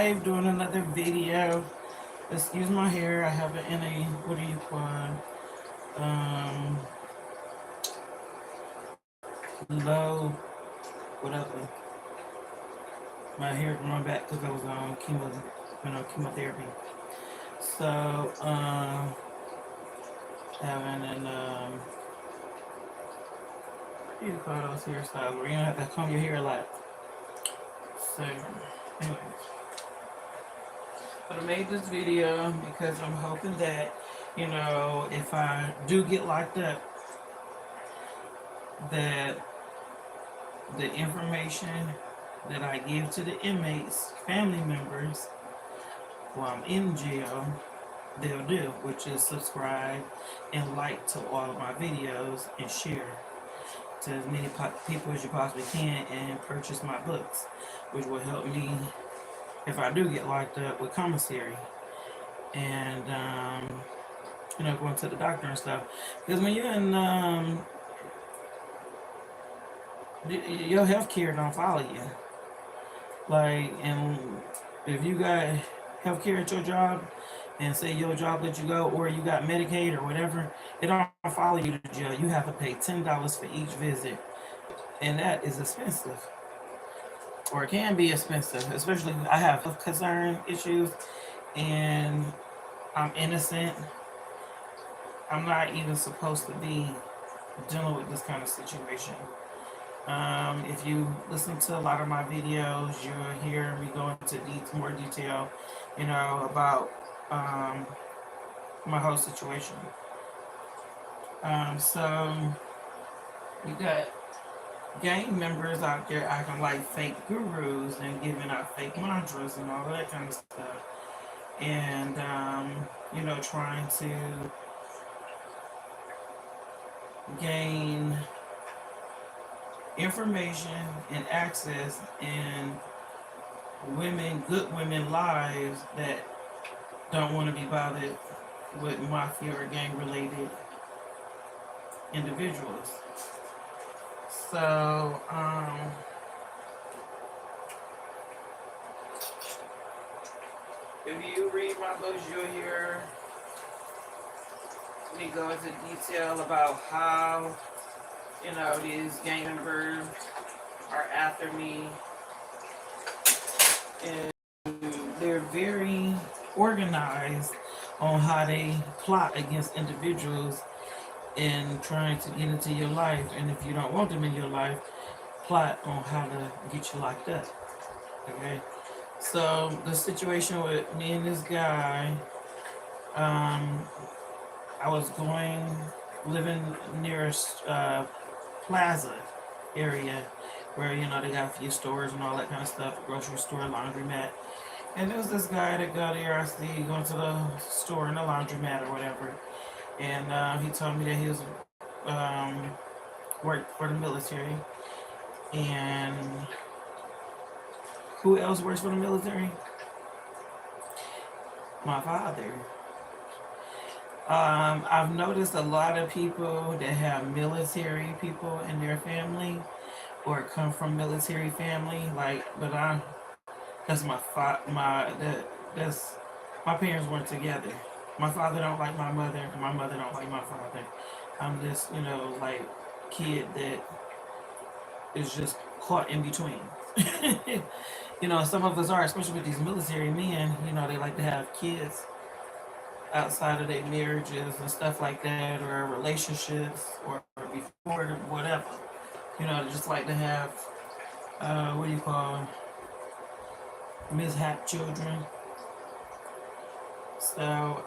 live doing another video. Excuse my hair. I have it in a, what do you call it? Low, whatever. My hair growing back because I was on chemotherapy. So, having an, what do you call those hairstyles where you don't have to comb your hair a lot. So, anyways. But I made this video because I'm hoping that, if I do get locked up, that the information that I give to the inmates, family members, while I'm in jail, they'll do, which is subscribe and like to all of my videos and share to as many people as you possibly can and purchase my books, which will help me if I do get locked up with commissary and going to the doctor and stuff. Because when you're in your health care don't follow you. Like, and if you got health care at your job and say your job let you go, or you got Medicaid or whatever, it don't follow you to jail. You have to pay $10 for each visit, and that is expensive, or it can be expensive. Especially, I have health concern issues, and I'm innocent. I'm not even supposed to be dealing with this kind of situation. If you listen to a lot of my videos, you'll hear me go into more detail, about my whole situation. So you got gang members out there acting like fake gurus and giving out fake mantras and all that kind of stuff, and trying to gain information and access in good women lives that don't want to be bothered with mafia or gang related individuals. So, if you read my books, you'll hear me go into detail about how these gang members are after me, and they're very organized on how they plot against individuals and trying to get into your life, and if you don't want them in your life, plot on how to get you locked up. Okay, so the situation with me and this guy, I was living near plaza area where they got a few stores and all that kind of stuff, grocery store, laundromat. And there was this guy that got here. I see going to the store in the laundromat or whatever, and he told me that he was worked for the military. And who else works for the military? My father. I've noticed a lot of people that have military people in their family or come from military family, that's that's my parents weren't together. My father don't like my mother don't like my father. I'm this, kid that is just caught in between. Some of us are, especially with these military men, they like to have kids outside of their marriages and stuff like that, or relationships, or before whatever. They just like to have what do you call mishap children. So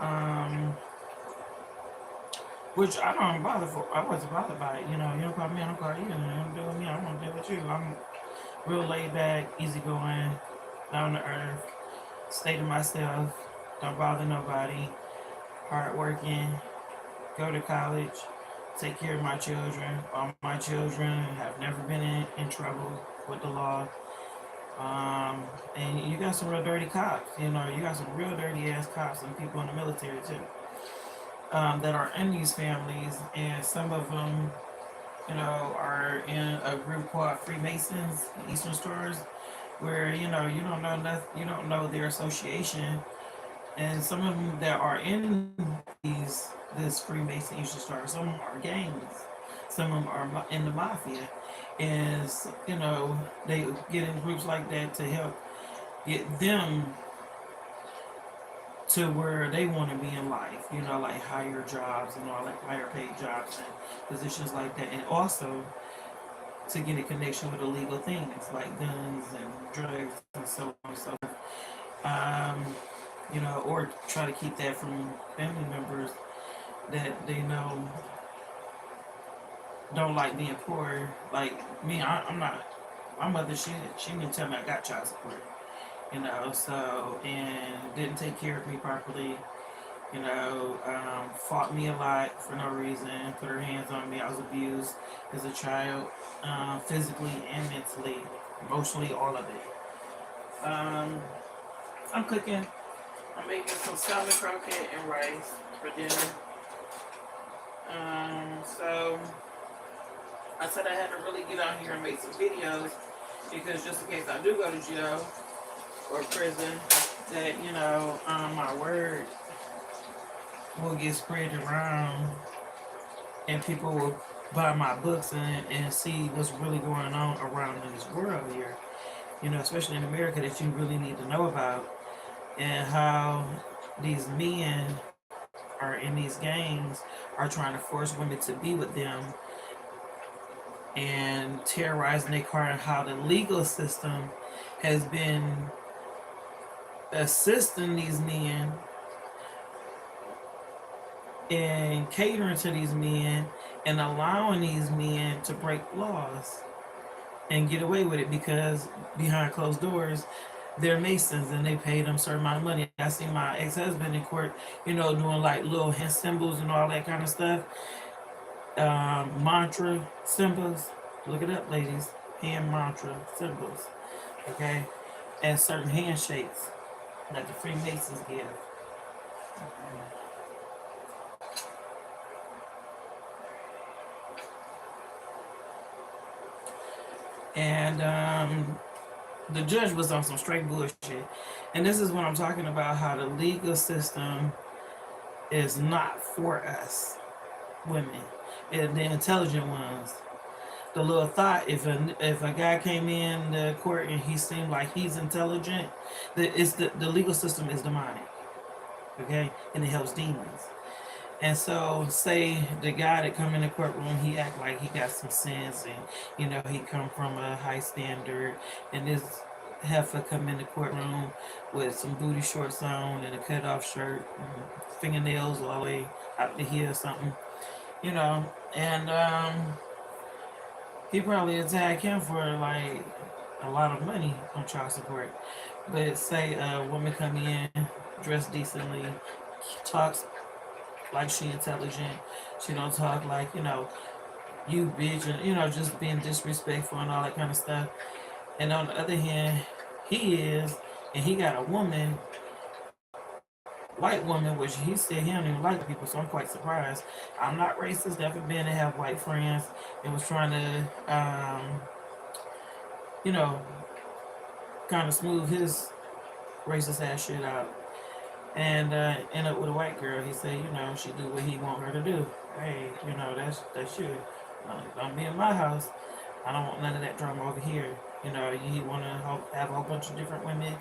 which I don't bother for. I wasn't bothered by it. You don't call me, I don't call you. You don't deal with me, I don't deal with you. I'm real laid back, easygoing, down to earth, stay to myself, don't bother nobody, hardworking, go to college, take care of my children. All my children have never been in trouble with the law. And you got some real dirty cops. You got some real dirty ass cops and people in the military too, that are in these families, and some of them, are in a group called Freemasons, Eastern Stars, where you don't know nothing, you don't know their association, and some of them that are in this Freemason usually start. Some of them are gangs, some of them are in the mafia, and they get in groups like that to help get them to where they want to be in life, like higher jobs and all, like higher paid jobs and positions like that, and also to get a connection with illegal things like guns and drugs and so on and so forth. Um, or try to keep that from family members that they know don't like being poor. Like me, I'm not. My mother, she didn't tell me I got child support, so, and didn't take care of me properly, fought me a lot for no reason, put her hands on me. I was abused as a child, physically and mentally, emotionally, all of it. I'm cooking. I'm making some salmon croquette and rice for dinner. So I said I had to really get out here and make some videos because just in case I do go to jail or prison, that my word will get spread around and people will buy my books and see what's really going on around in this world here, especially in America, that you really need to know about, and how these men are in these gangs are trying to force women to be with them and terrorizing their car, and how the legal system has been assisting these men and catering to these men and allowing these men to break laws and get away with it because behind closed doors they're masons and they pay them a certain amount of money. I see my ex-husband in court, doing like little hand symbols and all that kind of stuff, mantra symbols. Look it up, ladies. Hand mantra symbols, okay, and certain handshakes that the Freemasons give. And the judge was on some straight bullshit. And this is what I'm talking about, how the legal system is not for us women, and the intelligent ones. The little thought, if a guy came in the court and he seemed like he's intelligent, the legal system is demonic, okay, and it helps demons. And so, say the guy that come in the courtroom, he act like he got some sense, and he come from a high standard, and this heifer come in the courtroom with some booty shorts on and a cut off shirt, and fingernails all the way out the heel or something, and he probably attack him for like a lot of money on child support. But say a woman come in dressed decently, talks like she intelligent. She don't talk like, you bitch, and just being disrespectful and all that kind of stuff. And on the other hand, he is, and he got a woman, white woman, which he said he don't even like people, so I'm quite surprised. I'm not racist, never been to have white friends, and was trying to, you know, kind of smooth his racist ass shit out. And end up with a white girl. He said, she do what he want her to do. Hey, that's you. Don't be in my house. I don't want none of that drama over here. You want to have a whole bunch of different women,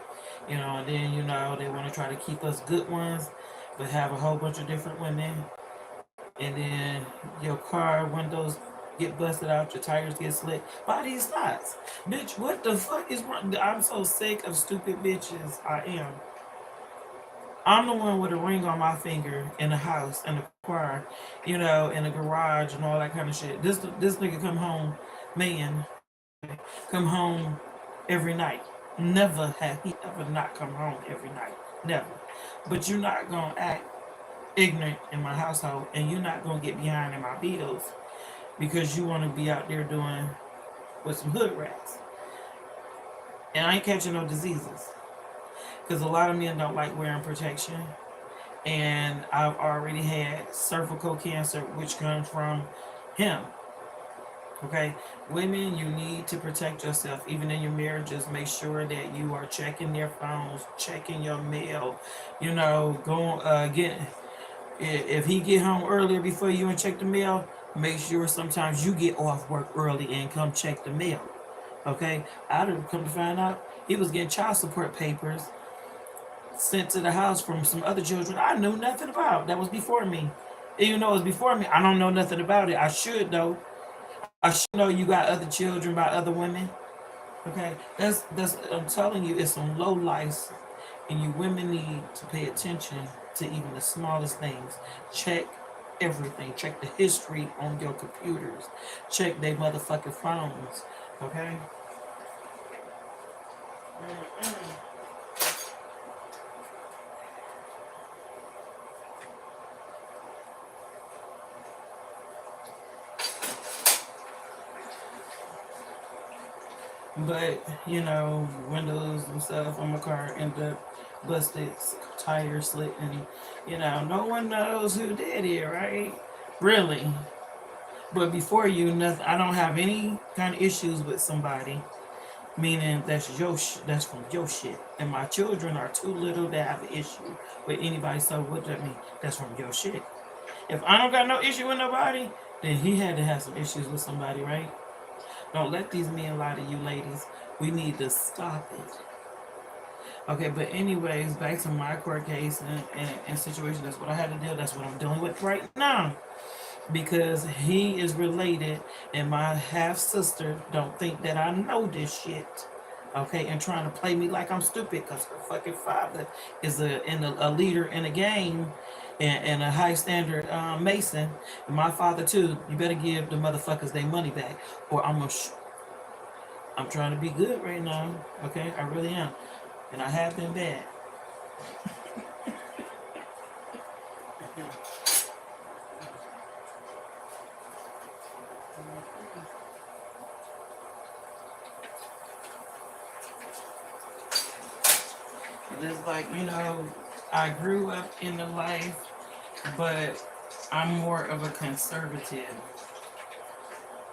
and then, they want to try to keep us good ones, but have a whole bunch of different women. And then your car windows get busted out, your tires get slit by these thoughts. Bitch, what the fuck is wrong? I'm so sick of stupid bitches. I am. I'm the one with a ring on my finger in the house, in the car, in the garage and all that kind of shit. This nigga come home, man, come home every night. Never have he ever not come home every night. Never. But you're not gonna act ignorant in my household, and you're not gonna get behind in my bills because you want to be out there doing with some hood rats. And I ain't catching no diseases because a lot of men don't like wearing protection. And I've already had cervical cancer, which comes from him. Okay, women, you need to protect yourself, even in your marriages. Make sure that you are checking their phones, checking your mail. You know, go get if he get home earlier before you and check the mail. Make sure sometimes you get off work early and come check the mail. Okay, I didn't come to find out he was getting child support papers sent to the house from some other children I knew nothing about. That was before me. Even though it was before me, I don't know nothing about it. I should though. I should know you got other children by other women. Okay, that's I'm telling you, it's some low lives, and you women need to pay attention to even the smallest things. Check everything. Check the history on your computers. Check their motherfucking phones. Okay. But you know, windows and stuff on my car end up busted, tires slit, and you know, no one knows who did it, right? Really. But before you, nothing. I don't have any kind of issues with somebody, meaning that's from your shit. And my children are too little to have an issue with anybody. So what that mean? That's from your shit. If I don't got no issue with nobody, then he had to have some issues with somebody, right? Don't let these men lie to you, ladies. We need to stop it. Okay, but anyways, back to my court case and situation. That's what I had to deal. That's what I'm dealing with right now. Because he is related, and my half sister don't think that I know this shit. Okay, and trying to play me like I'm stupid because her fucking father is a leader in a game and a high standard Mason. And my father too. You better give the motherfuckers their money back, or I'm trying to be good right now. Okay, I really am, and I have been bad. And it's like, you know, I grew up in the life, but I'm more of a conservative.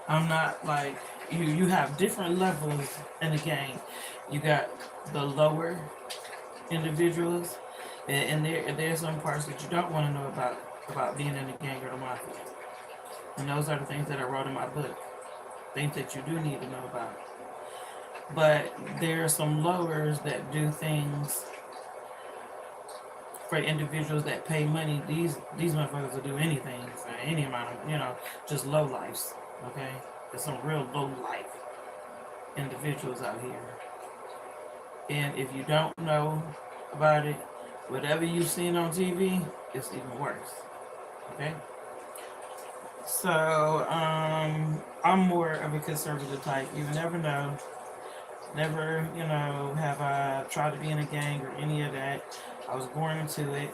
I'm not like you. You have different levels in the game. You got the lower individuals, and there's some parts that you don't want to know about being in the gang or the mafia. And those are the things that I wrote in my book. Things that you do need to know about. But there are some lowers that do things for individuals that pay money. These motherfuckers will do anything for any amount of, just low lives. Okay, there's some real low life individuals out here, and if you don't know about it, whatever you've seen on TV, it's even worse. Okay, so I'm more of a conservative type. You never know. Never, have I tried to be in a gang or any of that. I was born into it.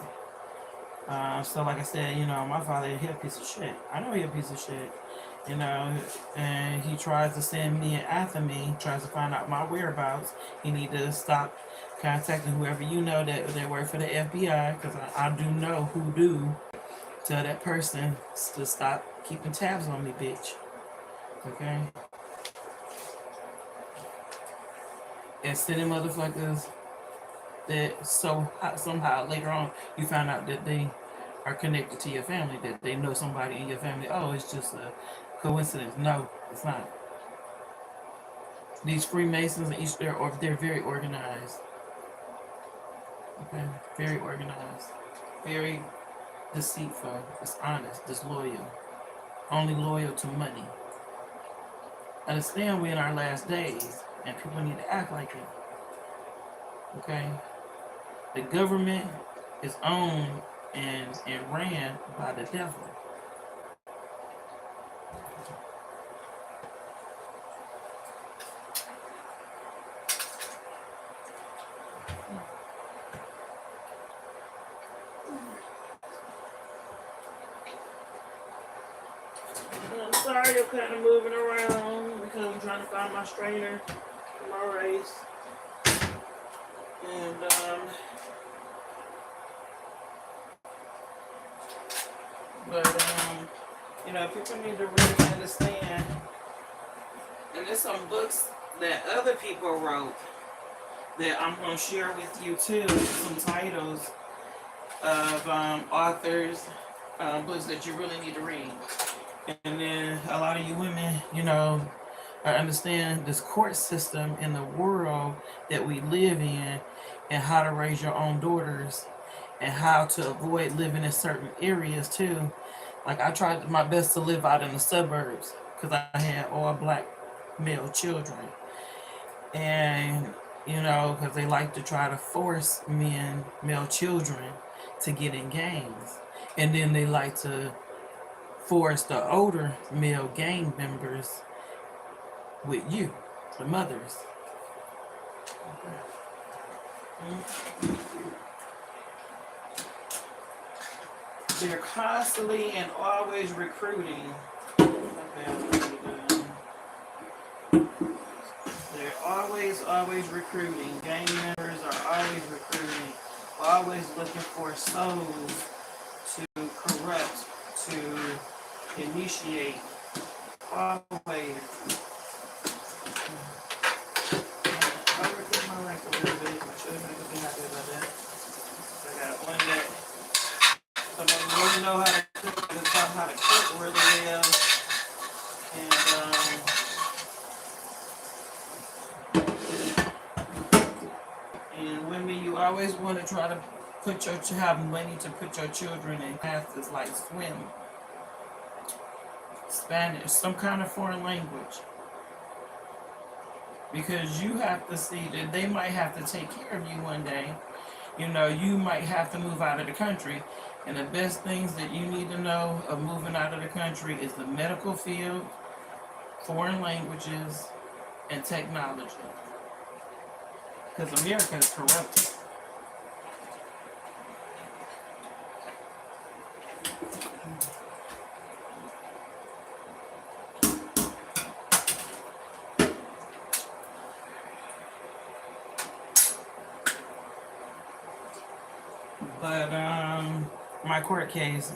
So like I said, my father, he a piece of shit. I know he a piece of shit. You know, and he tries to send me after me, tries to find out my whereabouts. You need to stop contacting whoever you know that work for the FBI, because I do know who do. Tell that person to stop keeping tabs on me, bitch. Okay? And sending motherfuckers that somehow later on you find out that they are connected to your family, that they know somebody in your family. Oh, it's just a coincidence. No, it's not. These Freemasons and each they're very organized. Okay, very organized, very deceitful, dishonest, disloyal, only loyal to money. Understand, we're in our last days, and people need to act like it. Okay, the government is owned and ran by the devil. I'm sorry, I'm kind of moving around because I'm trying to find my strainer for my race. And but people need to really understand And there's some books that other people wrote that I'm going to share with you too. Some titles of authors, books that you really need to read. And then a lot of you women, I understand this court system in the world that we live in, and how to raise your own daughters, and how to avoid living in certain areas too. Like I tried my best to live out in the suburbs because I had all black male children, and because they like to try to force male children, to get in gangs, and then they like to force the older male gang members with you, the mothers. They're constantly and always recruiting. They're always recruiting. Gang members are always recruiting, always looking for souls to corrupt, to initiate. Always. I reduce my rank a little bit. My children could be happy about that. I got one that somebody really know how to cook, and taught how to cook really well. And women, you always want to try to have money to put your children in classes like swim, Spanish, some kind of foreign language. Because you have to see that they might have to take care of you one day. You might have to move out of the country. And the best things that you need to know of moving out of the country is the medical field, foreign languages, and technology. Because America is corrupted. But my court case,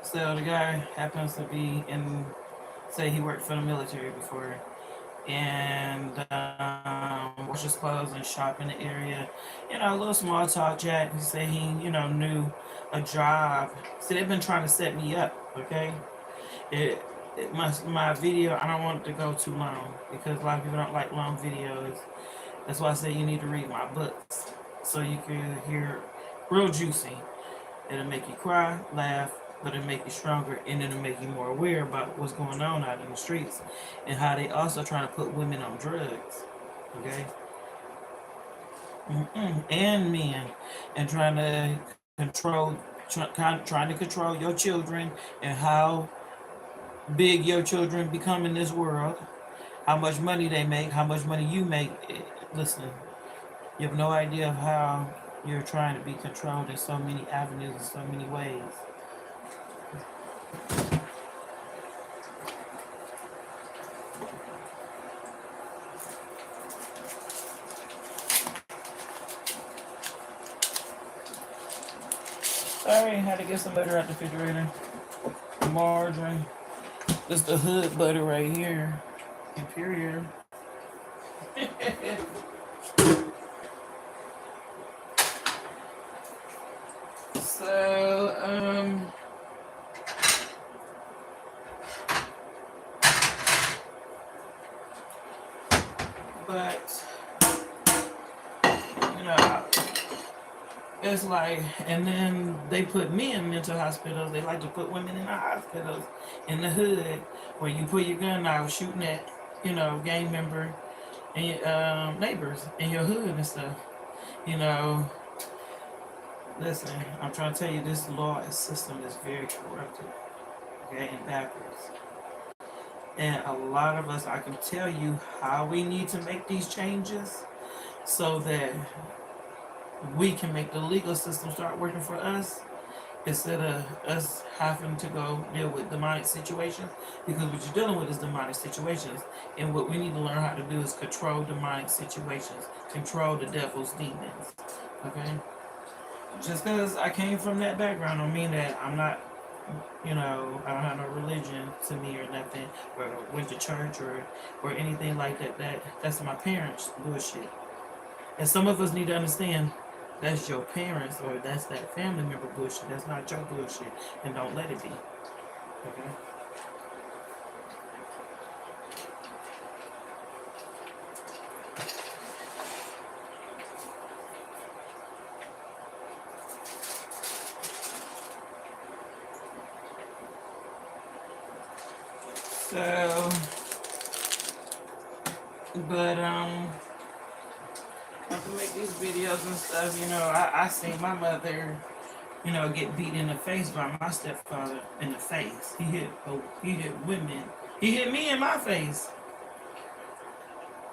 so the guy happens to be say he worked for the military before, and washed his clothes and shop in the area. A little small talk chat. He said he, knew a job. So they've been trying to set me up, okay? My video, I don't want it to go too long because a lot of people don't like long videos. That's why I say you need to read my books so you can hear real juicy. It'll make you cry, laugh, but it'll make you stronger, and it'll make you more aware about what's going on out in the streets and how they also trying to put women on drugs, okay? And men, and trying to control your children, and how big your children become in this world, how much money they make, how much money you make. Listen, you have no idea of how you're trying to be controlled in so many avenues, in so many ways. Sorry, had to get some butter out the refrigerator. Margarine. This the hood butter right here. Imperial. So, but, it's like, and then they put me in mental hospitals. They like to put women in the hospitals in the hood where you put your gun out shooting at, gang member and neighbors in your hood and stuff. Listen, I'm trying to tell you, this law system is very corrupted, okay, and backwards. And a lot of us, I can tell you how we need to make these changes so that we can make the legal system start working for us instead of us having to go deal with demonic situations, because what you're dealing with is demonic situations, and what we need to learn how to do is control demonic situations, control the devil's demons, okay? Just because I came from that background don't mean that I'm not You know, I don't have no religion to me or nothing, or went to church or anything like that. That's my parents' bullshit. And some of us need to understand that's your parents or that's that family member bullshit. That's not your bullshit, and don't let it be. Okay. So, but I can make these videos and stuff. You know, I seen my mother, you know, get beat in the face by my stepfather in the face. He hit women. He hit me in my face.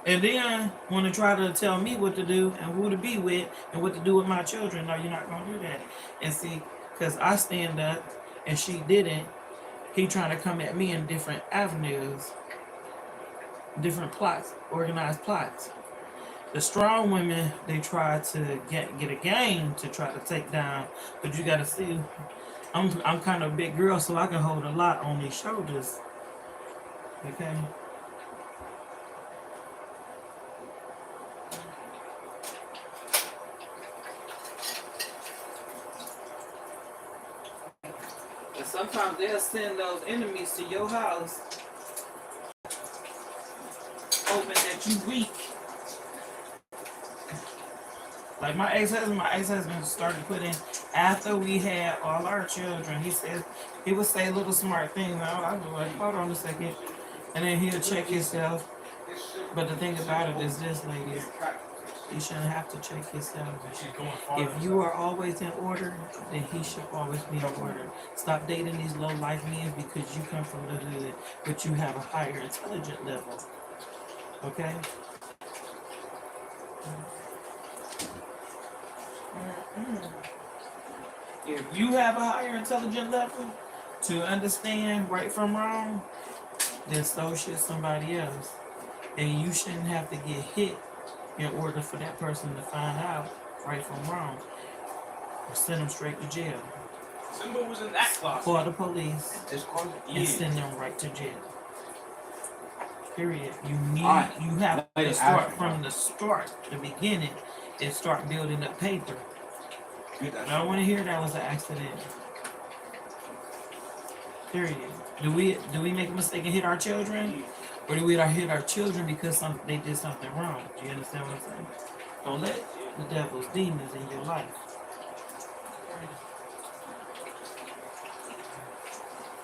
And then want to try to tell me what to do and who to be with and what to do with my children. No, you're not gonna do that. And see, because I stand up and she didn't, he trying to come at me in different avenues, different plots, organized plots. The strong women, they try to get a game to try to take down, but you gotta see, I'm kind of a big girl, so I can hold a lot on these shoulders. Okay. And sometimes they'll send those enemies to your house, hoping that you weak. Like my ex-husband started putting, after we had all our children, he would say little smart things. I was like, hold on a second. And then he'll check himself. But the thing about it is this, lady, you shouldn't have to check yourself. If you are always in order, then he should always be in order. Stop dating these low life men because you come from the hood, but you have a higher intelligent level. Okay? If you have a higher intelligent level to understand right from wrong, then so should somebody else. And you shouldn't have to get hit in order for that person to find out right from wrong. Or send them straight to jail. Simba was in that closet. Call the police and send them right to jail. Period. You have to start from the start, the beginning, and start building up paper. I don't want to hear that was an accident. Period. Do we make a mistake and hit our children? Or do we hit our children because they did something wrong? Do you understand what I'm saying? Don't let the devil's demons in your life.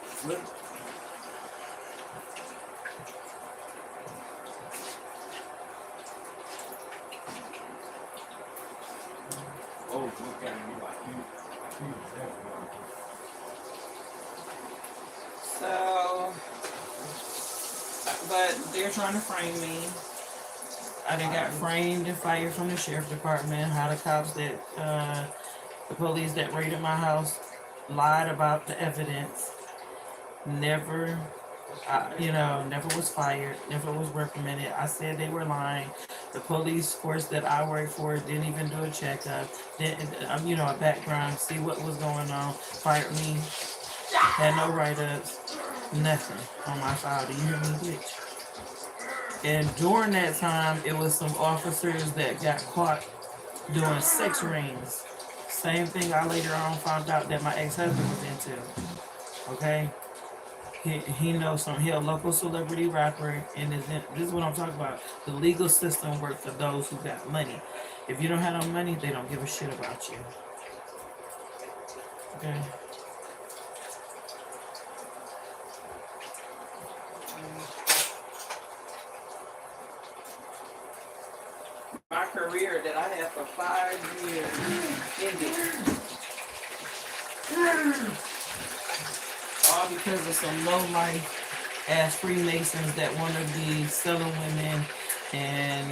Flip. Oh, look at me like you. So, but they're trying to frame me. I done got framed and fired from the sheriff department. How the cops that, the police that raided my house lied about the evidence. Never, never was fired, never was reprimanded. I said they were lying. The police force that I work for didn't even do a checkup, didn't, a background, see what was going on, fired me, had no write-ups, nothing on my file. Do you hear me, bitch? And during that time, it was some officers that got caught doing sex rings. Same thing I later on found out that my ex-husband was into. Okay? He knows some. He a local celebrity rapper, and this is what I'm talking about. The legal system works for those who got money. If you don't have no money, they don't give a shit about you. Okay. My career that I had for 5 years ended. All because of some low life ass Freemasons that want to be selling women and,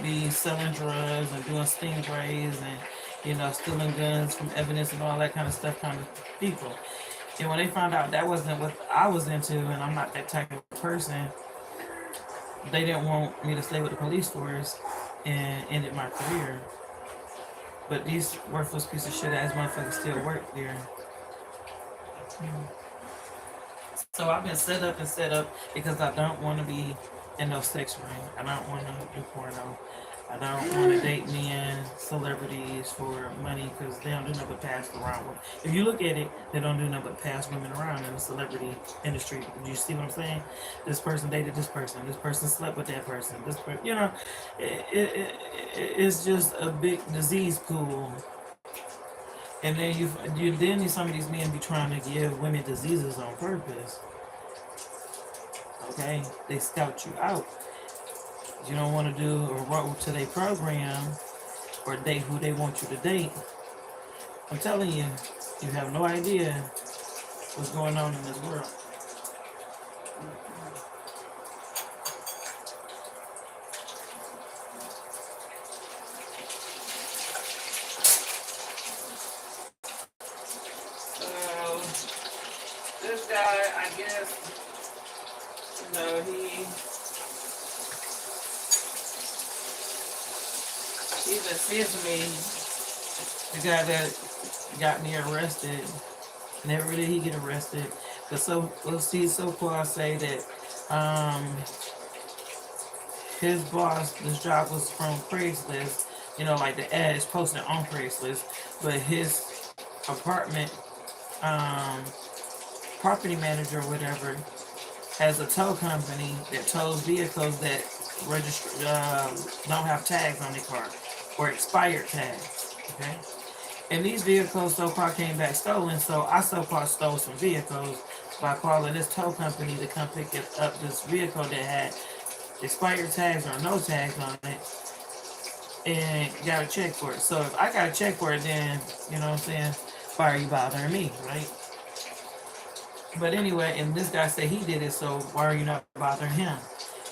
be selling drugs and doing stingrays and, stealing guns from evidence and all that kind of stuff, kind of people. And when they found out that wasn't what I was into and I'm not that type of person, they didn't want me to stay with the police force and ended my career. But these worthless piece of shit ass motherfuckers still work there. So I've been set up because I don't want to be in no sex ring. I don't want to do porno. I don't want to date men, celebrities for money because they don't do nothing but pass around. If you look at it, they don't do nothing but pass women around in the celebrity industry. Do you see what I'm saying? This person dated this person. This person slept with that person. This person, it's just a big disease pool. And then then some of these men be trying to give women diseases on purpose. Okay, they scout you out. You don't want to do or roll to their program or date who they want you to date. I'm telling you, you have no idea what's going on in this world. So this guy, I guess, he even said to me, the guy that got me arrested, never did he get arrested. But so far I say that his boss, this job was from Craigslist, like the ad is posted on Craigslist, but his apartment property manager or whatever has a tow company that tows vehicles that don't have tags on their car or expired tags. Okay, and these vehicles so far came back stolen, so I so far stole some vehicles by calling this tow company to come pick up this vehicle that had expired tags or no tags on it and got a check for it. So if I got a check for it, then, you know what I'm saying, why are you bothering me, right? But anyway, and this guy said he did it, so why are you not bothering him?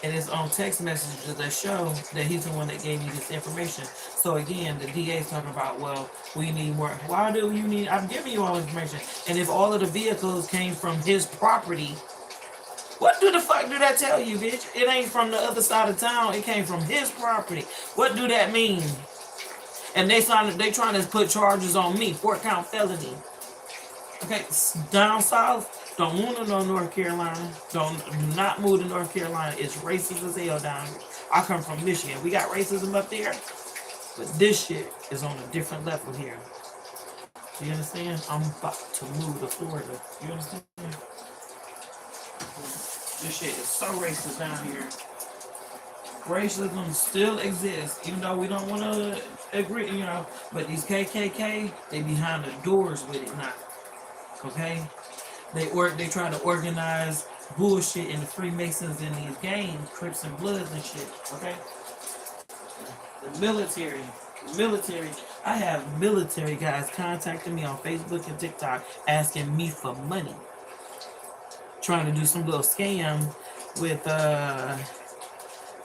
And it's on text messages that show that he's the one that gave you this information. So again, the DA is talking about, well, we need more. Why do you need? I'm giving you all information. And if all of the vehicles came from his property, what do the fuck do that tell you, bitch? It ain't from the other side of town. It came from his property. What do that mean? And they trying to put charges on me, 4-count felony. Okay, down south, don't move to North Carolina. Do not move to North Carolina. It's racist as hell down here. I come from Michigan. We got racism up there, but this shit is on a different level here. You understand? I'm about to move to Florida. You understand? This shit is so racist down here. Racism still exists, even though we don't want to agree, but these KKK, they behind the doors with it now. Okay? They try to organize bullshit in the Freemasons in these gangs, Crips and Bloods and shit. Okay? The military. I have military guys contacting me on Facebook and TikTok asking me for money. Trying to do some little scam with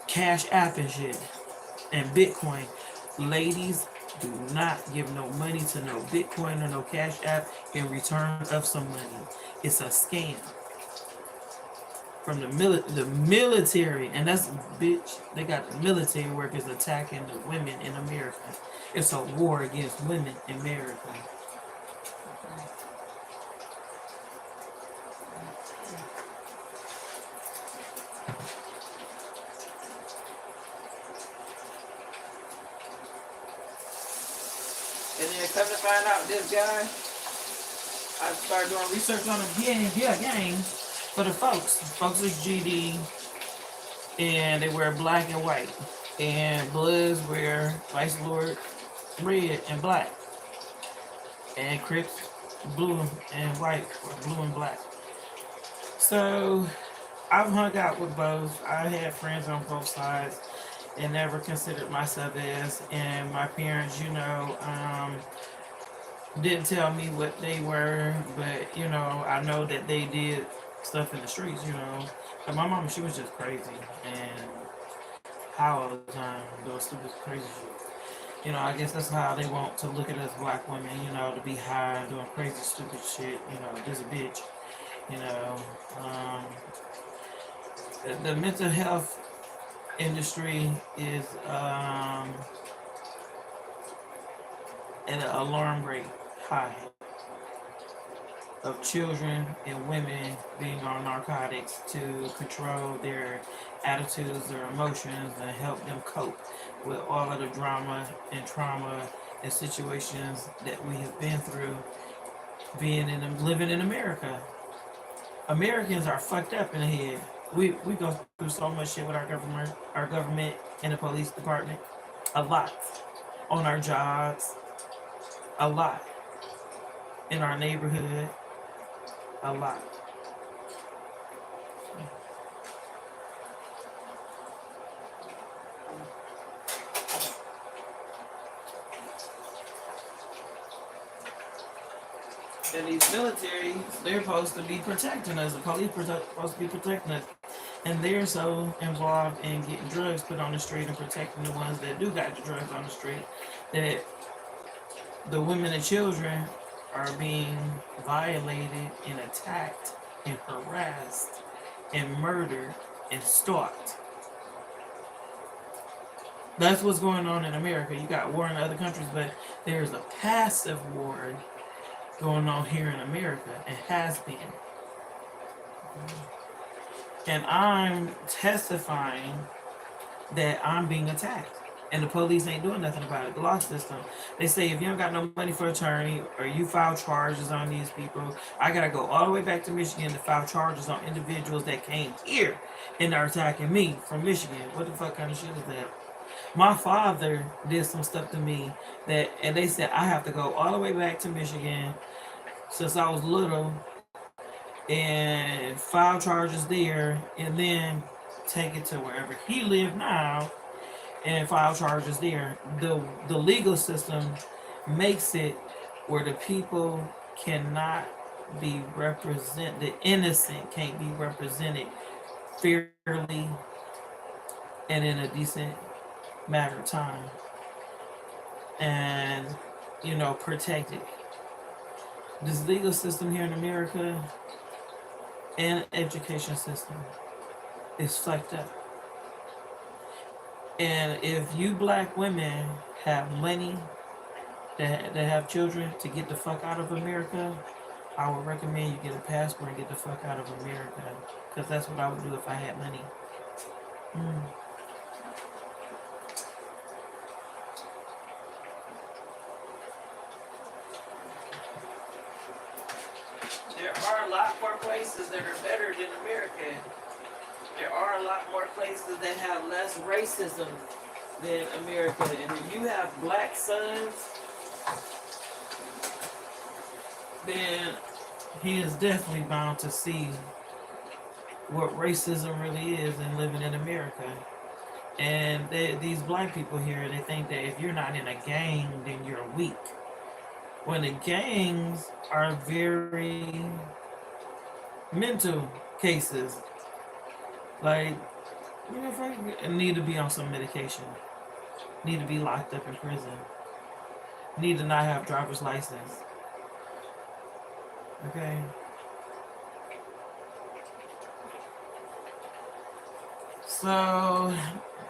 Cash App and shit and Bitcoin. Ladies, do not give no money to no Bitcoin or no Cash App in return of some money. It's a scam from the military, and that's bitch. They got the military workers attacking the women in America. It's a war against women in America. And then come to find out, this guy, I started doing research on him. Yeah, gang for the folks. Folks is GD, and they wear black and white, and Bloods wear Vice Lord red and black, and Crips blue and white or blue and black. So I've hung out with both. I had friends on both sides and never considered myself as, and my parents, didn't tell me what they were, but I know that they did stuff in the streets, But my mom, she was just crazy and high all the time, doing stupid crazy shit. I guess that's how they want to look at us black women, to be high, doing crazy stupid shit, just a bitch, the mental health industry is at an alarm rate high. of children and women being on narcotics to control their attitudes, their emotions, and help them cope with all of the drama and trauma and situations that we have been through living in America. Americans are fucked up in the head. We go through so much shit with our government and the police department. A lot. On our jobs, a lot. In our neighborhood, a lot. And these militaries, they're supposed to be protecting us. The police supposed to be protecting us. And they're so involved in getting drugs put on the street and protecting the ones that do got the drugs on the street that the women and children are being violated and attacked and harassed and murdered and stalked. That's what's going on in America. You got war in other countries, but there's a passive war going on here in America. It has been. And I'm testifying that I'm being attacked. And the police ain't doing nothing about it. The law system. They say if you don't got no money for attorney or you file charges on these people, I gotta go all the way back to Michigan to file charges on individuals that came here and are attacking me from Michigan. What the fuck kind of shit is that? My father did some stuff to me and they said I have to go all the way back to Michigan since I was little and file charges there and then take it to wherever he lived now and file charges there. The legal system makes it where the people cannot be represented, the innocent can't be represented fairly and in a decent matter of time and protected. This legal system here in America and education system is fucked up. And if you black women have money that have children to get the fuck out of America, I would recommend you get a passport and get the fuck out of America. Because that's what I would do if I had money. There are a lot more places that are better than America. There are a lot more places that have less racism than America. And if you have black sons, then he is definitely bound to see what racism really is in living in America. And these black people here, they think that if you're not in a gang, then you're weak. When the gangs are very mental cases. Like, need to be on some medication. Need to be locked up in prison. Need to not have driver's license. Okay? So,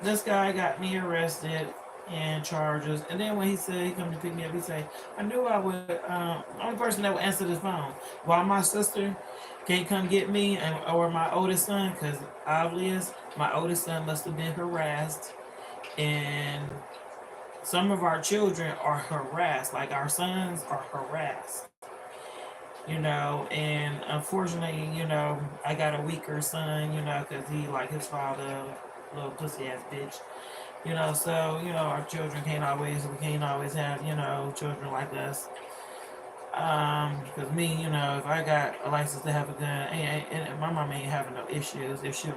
this guy got me arrested and charges. And then when he said he come to pick me up, he said, I knew I would, only person that would answer this phone. While my sister can't come get me, or my oldest son, because obvious, my oldest son must have been harassed. And some of our children are harassed, like our sons are harassed. And unfortunately, I got a weaker son, because he like his father, little pussy ass bitch. So, our children we can't always have, children like us. Because me, if I got a license to have a gun, and my mom ain't having no issues if she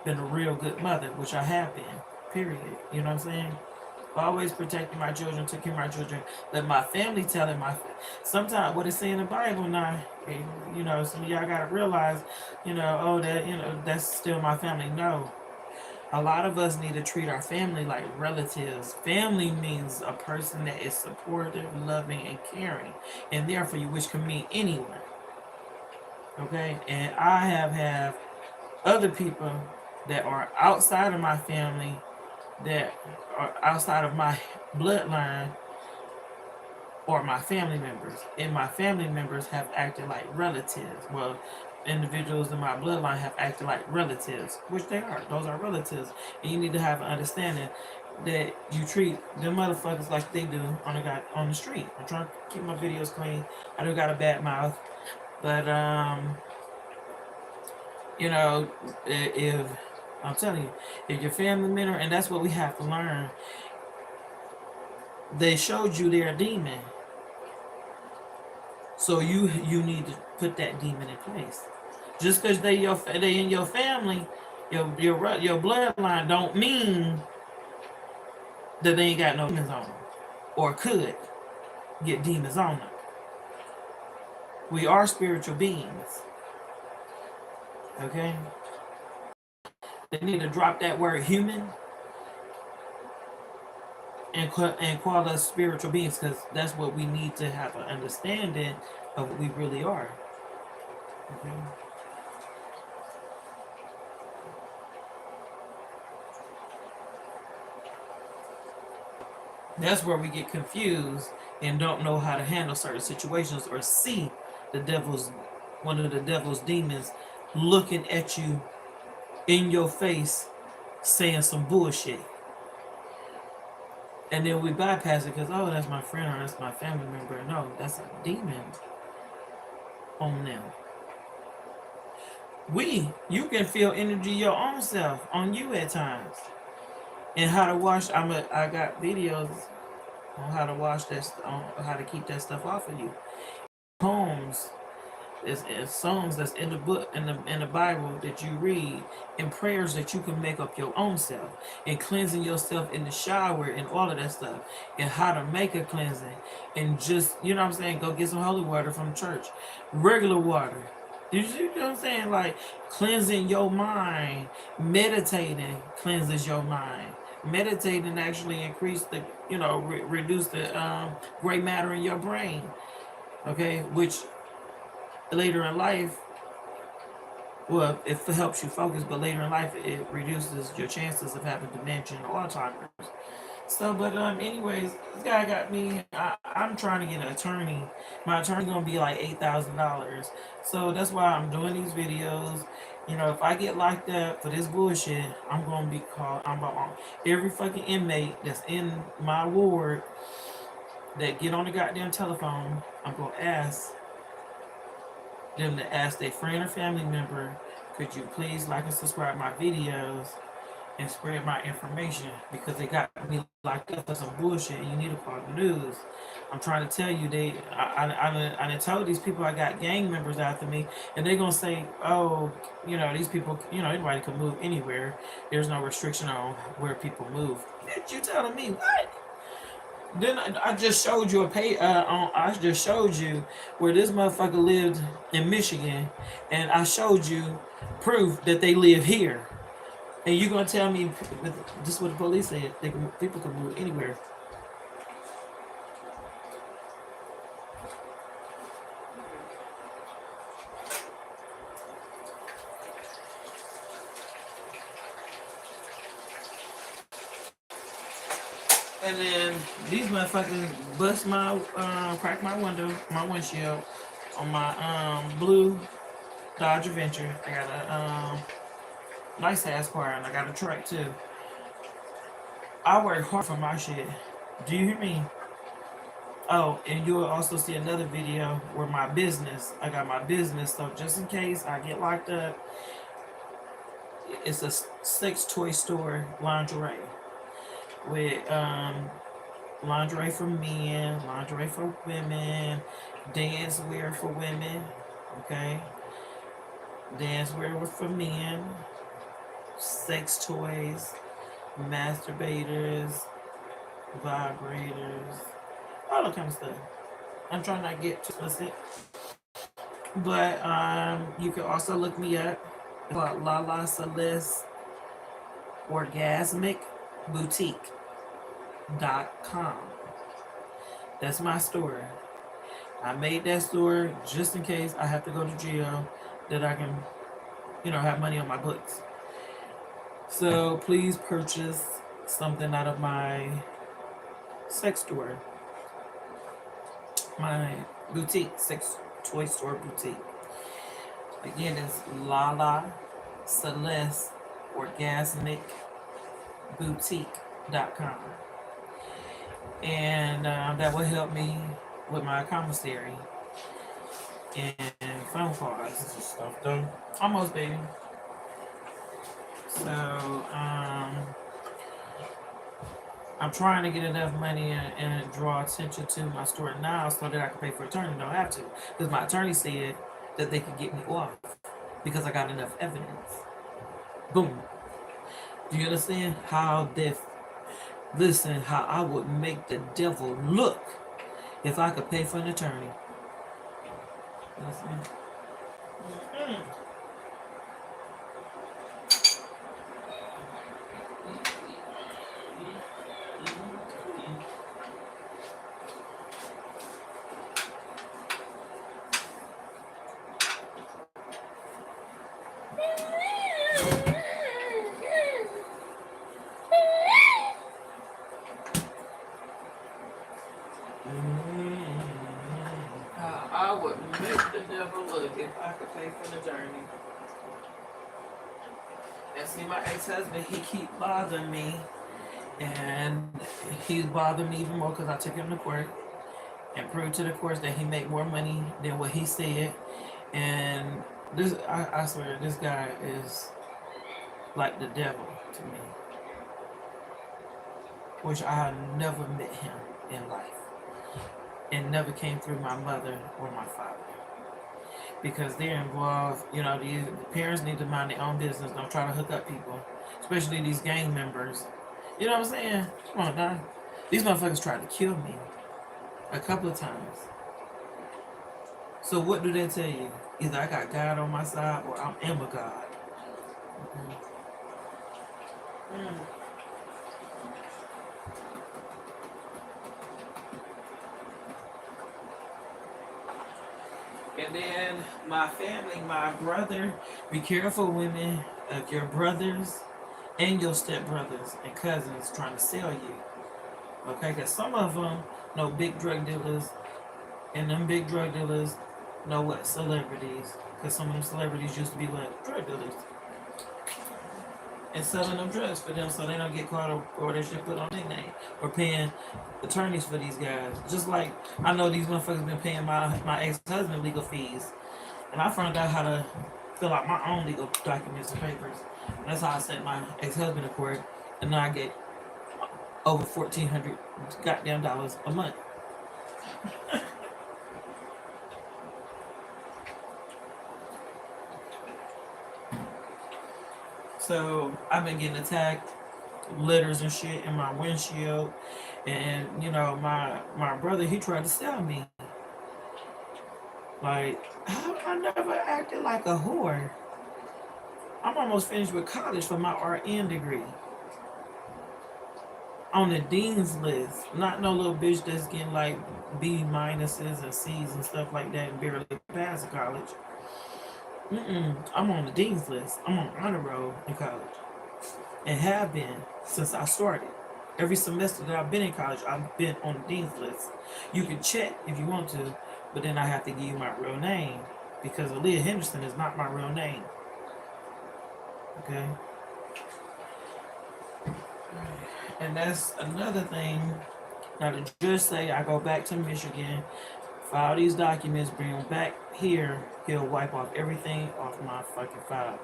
been a real good mother, which I have been, period. You know what I'm saying? Always protecting my children, taking care of my children. Let my family telling sometimes what it say in the Bible now, some of y'all gotta realize, that's still my family. No. A lot of us need to treat our family like relatives. Family means a person that is supportive, loving, and caring. And therefore, which can mean anyone. Okay? And I have other people that are outside of my family, that are outside of my bloodline, or my family members. And my family members have acted like relatives. Well, individuals in my bloodline have acted like relatives, which they are. Those are relatives. And you need to have an understanding that you treat them motherfuckers like they do on the street. I'm trying to keep my videos clean. I do got a bad mouth. But you know, if I'm telling you, if your family member, and that's what we have to learn, they showed you they're a demon. So you need to put that demon in place. Just because they in your family, your bloodline, don't mean that they ain't got no demons on them, or could get demons on them. We are spiritual beings. Okay. They need to drop that word human and call us spiritual beings, because that's what we need to have an understanding of what we really are. Okay. That's where we get confused and don't know how to handle certain situations, or see one of the devil's demons looking at you in your face saying some bullshit. And then we bypass it because, oh, that's my friend or that's my family member. No, that's a demon on them. You can feel energy your own self on you at times. And how to wash, I got videos on how to wash on how to keep that stuff off of you. Poems, it's songs that's in the book, in the Bible that you read, and prayers that you can make up your own self, and cleansing yourself in the shower and all of that stuff, and how to make a cleansing, and just, you know what I'm saying, go get some holy water from church, regular water. You know what I'm saying? Like, cleansing your mind, meditating cleanses your mind. Meditating actually increase the, reduce the gray matter in your brain. Okay, which later in life, well, it helps you focus, but later in life, it reduces your chances of having dementia and Alzheimer's. So, but anyways, this guy got me. I'm trying to get an attorney. My attorney gonna be like $8,000. So that's why I'm doing these videos. If I get locked up for this bullshit, I'm gonna be called. Every fucking inmate that's in my ward that get on the goddamn telephone. I'm gonna ask them to ask their friend or family member, could you please like and subscribe my videos and spread my information, because they got me locked up for some bullshit and you need to call the news. I'm trying to tell you, I done told these people I got gang members after me, and they're gonna say, oh, these people, anybody can move anywhere. There's no restriction on where people move. Bitch, you telling me what? Then I just showed you I just showed you where this motherfucker lived in Michigan, and I showed you proof that they live here. And you gonna tell me this is what the police said? People can move anywhere. And then these motherfuckers crack my windshield on my blue Dodge Adventure. I got a nice ass car, and I got a truck too. I work hard for my shit. Do you hear me? Oh, and you'll also see another video where I got my business, so just in case I get locked up, it's a sex toy store, lingerie, with lingerie for men, lingerie for women, dance wear for women, okay? Dance wear for men, sex toys, masturbators, vibrators, all that kind of stuff. I'm trying not to get too explicit. But you can also look me up at Lala Celeste Orgasmic Boutique.com. That's my store. I made that store just in case I have to go to jail, that I can, have money on my books. So please purchase something out of my sex store. my boutique, sex toy store boutique. Again, it's Lala Celeste Orgasmic Boutique.com. And that will help me with my commissary and phone calls. Is your stuff done? Almost, baby. So, I'm trying to get enough money and draw attention to my store now so that I can pay for attorney. Don't have to. Because my attorney said that they could get me off because I got enough evidence. Boom. Do you understand how listen, how I would make the devil look if I could pay for an attorney? You understand? Mm-mm. I would make the devil look if I could pay for the journey. And see, my ex-husband, he keep bothering me, and he's bothering me even more because I took him to court and proved to the courts that he made more money than what he said. And this, I swear, this guy is like the devil to me. Which I have never met him in life. And never came through my mother or my father. Because they're involved, you know, the parents need to mind their own business. Don't try to hook up people. Especially these gang members. You know what I'm saying? Come on, now. These motherfuckers tried to kill me a couple of times. So what do they tell you? Either I got God on my side or I am a God. Mm. And then my family, my brother, be careful, women, of your brothers and your stepbrothers and cousins trying to sell you. Okay, because some of them know big drug dealers, and them big drug dealers know what? Celebrities. Because some of them celebrities used to be what? Drug dealers. And selling them drugs for them so they don't get caught or they should put on their name. Or paying attorneys for these guys. Just like I know these motherfuckers been paying my ex-husband legal fees. And I found out how to fill out my own legal documents and papers. And that's how I sent my ex-husband to court. And now I get over $1,400 goddamn dollars a month. So I've been getting attacked, letters and shit in my windshield. And you know, my brother, he tried to sell me. Like, I never acted like a whore. I'm almost finished with college for my RN degree. On the dean's list. Not no little bitch that's getting like B minuses and C's and stuff like that and barely passing college. I'm on the dean's list. I'm on honor roll in college. And have been since I started. Every semester that I've been in college, I've been on the dean's list. You can check if you want to, but then I have to give you my real name because Aaliyah Henderson is not my real name. Okay? And that's another thing. Now the judge say I go back to Michigan, file these documents, bring them back here, he'll wipe off everything off my fucking file.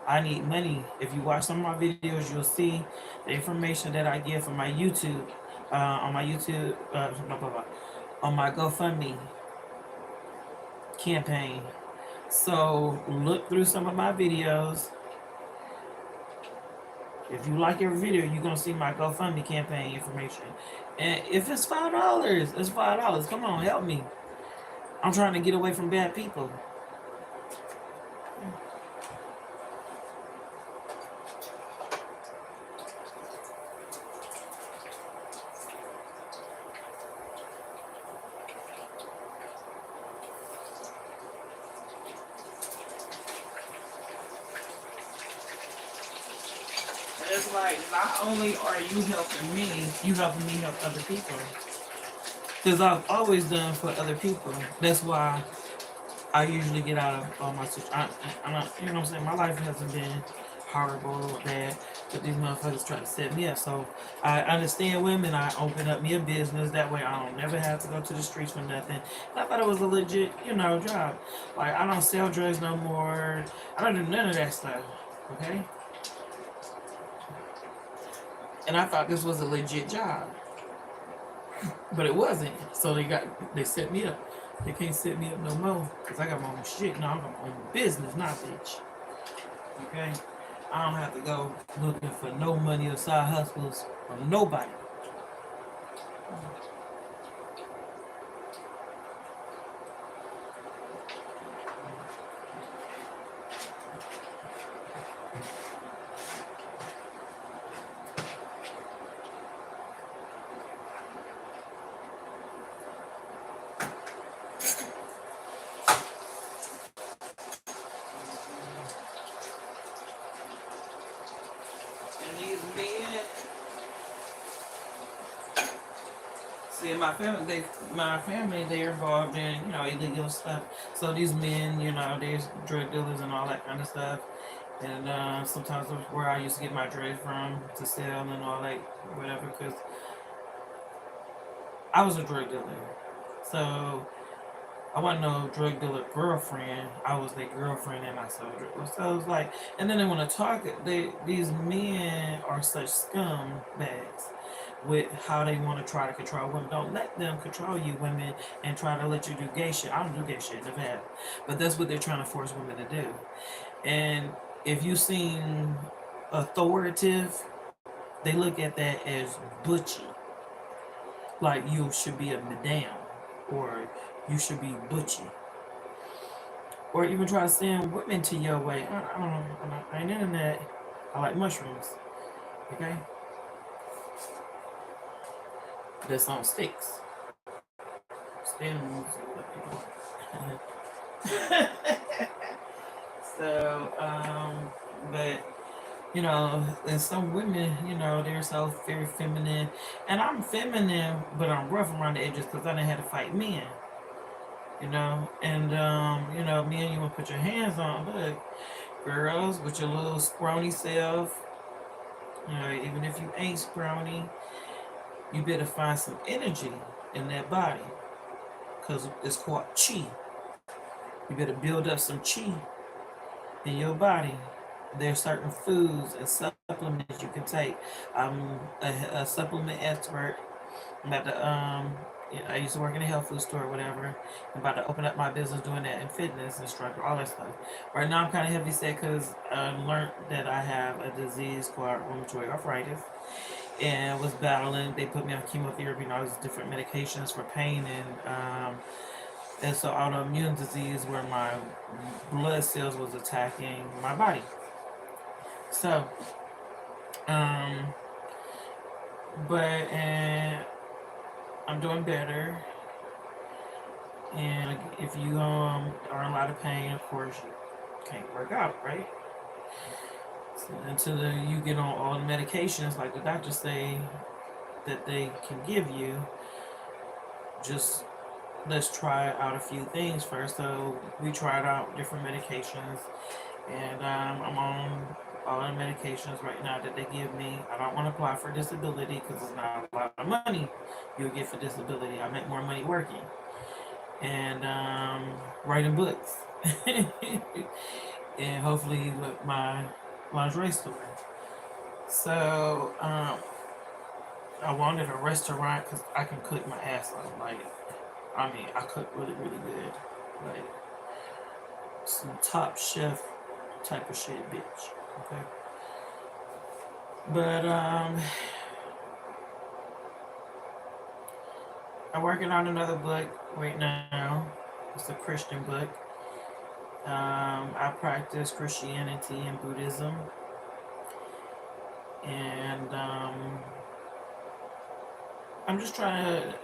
I need money. If you watch some of my videos, you'll see the information that I give from my YouTube, on my YouTube, on my GoFundMe campaign. So look through some of my videos. If you like every video, you're gonna see my GoFundMe campaign information. And if it's $5, it's $5. Come on, help me. I'm trying to get away from bad people. It's like not only are you helping me, you helping me help other people. Because I've always done for other people. That's why I usually get out of all my situations. I'm not, you know what I'm saying? My life hasn't been horrible or bad, but these motherfuckers try to set me up. So I understand women. I open up me a business. That way I don't never have to go to the streets for nothing. And I thought it was a legit, job. Like, I don't sell drugs no more. I don't do none of that stuff. Okay? And I thought this was a legit job. But it wasn't. So they set me up. They can't set me up no more. Because I got my own shit. No, I got my own business, not bitch. Okay? I don't have to go looking for no money or side hustles from nobody. And these men, see, my family, they're involved in, illegal stuff. So these men, there's drug dealers and all that kind of stuff. And sometimes that's where I used to get my drugs from to sell and all that, whatever, because I was a drug dealer. So I wasn't no drug dealer girlfriend. I was their girlfriend and I sold drugs. So it was like, and then they want to talk. These men are such scumbags with how they want to try to control women. Don't let them control you, women, and try to let you do gay shit. I don't do gay shit, never have. But that's what they're trying to force women to do. And if you seem authoritative, they look at that as butchy. Like you should be a madame, or you should be butchy, or even try to send women to your way. I don't know. I ain't into that. I like mushrooms. Okay, that's on sticks. Stems. So, but and some women, they're so very feminine, and I'm feminine, but I'm rough around the edges because I didn't have to fight men. And men, you want to put your hands on. Look, girls, with your little scrawny self, even if you ain't scrawny, you better find some energy in that body, because it's called chi. You better build up some chi in your body. There's certain foods and supplements you can take. I'm a supplement expert. I'm about to I used to work in a health food store or whatever. I'm about to open up my business doing that in fitness instructor, all that stuff. Right now I'm kind of heavy set because I learned that I have a disease called rheumatoid arthritis and was battling. They put me on chemotherapy and all these different medications for pain and so autoimmune disease where my blood cells was attacking my body. So, um, and I'm doing better. And if you are in a lot of pain, of course, you can't work out, right? So until you get on all the medications, like the doctors say that they can give you, just let's try out a few things first. So we tried out different medications, and I'm on all the medications right now that they give me. I don't want to apply for disability because it's not a lot of money you'll get for disability. I make more money working and writing books, and hopefully with my lingerie store. So I wanted a restaurant because I can cook my ass off. Like, I cook really, really good. Like, some top chef type of shit, bitch. Okay. But I'm working on another book right now. It's a Christian book. I practice Christianity and Buddhism, and I'm just trying to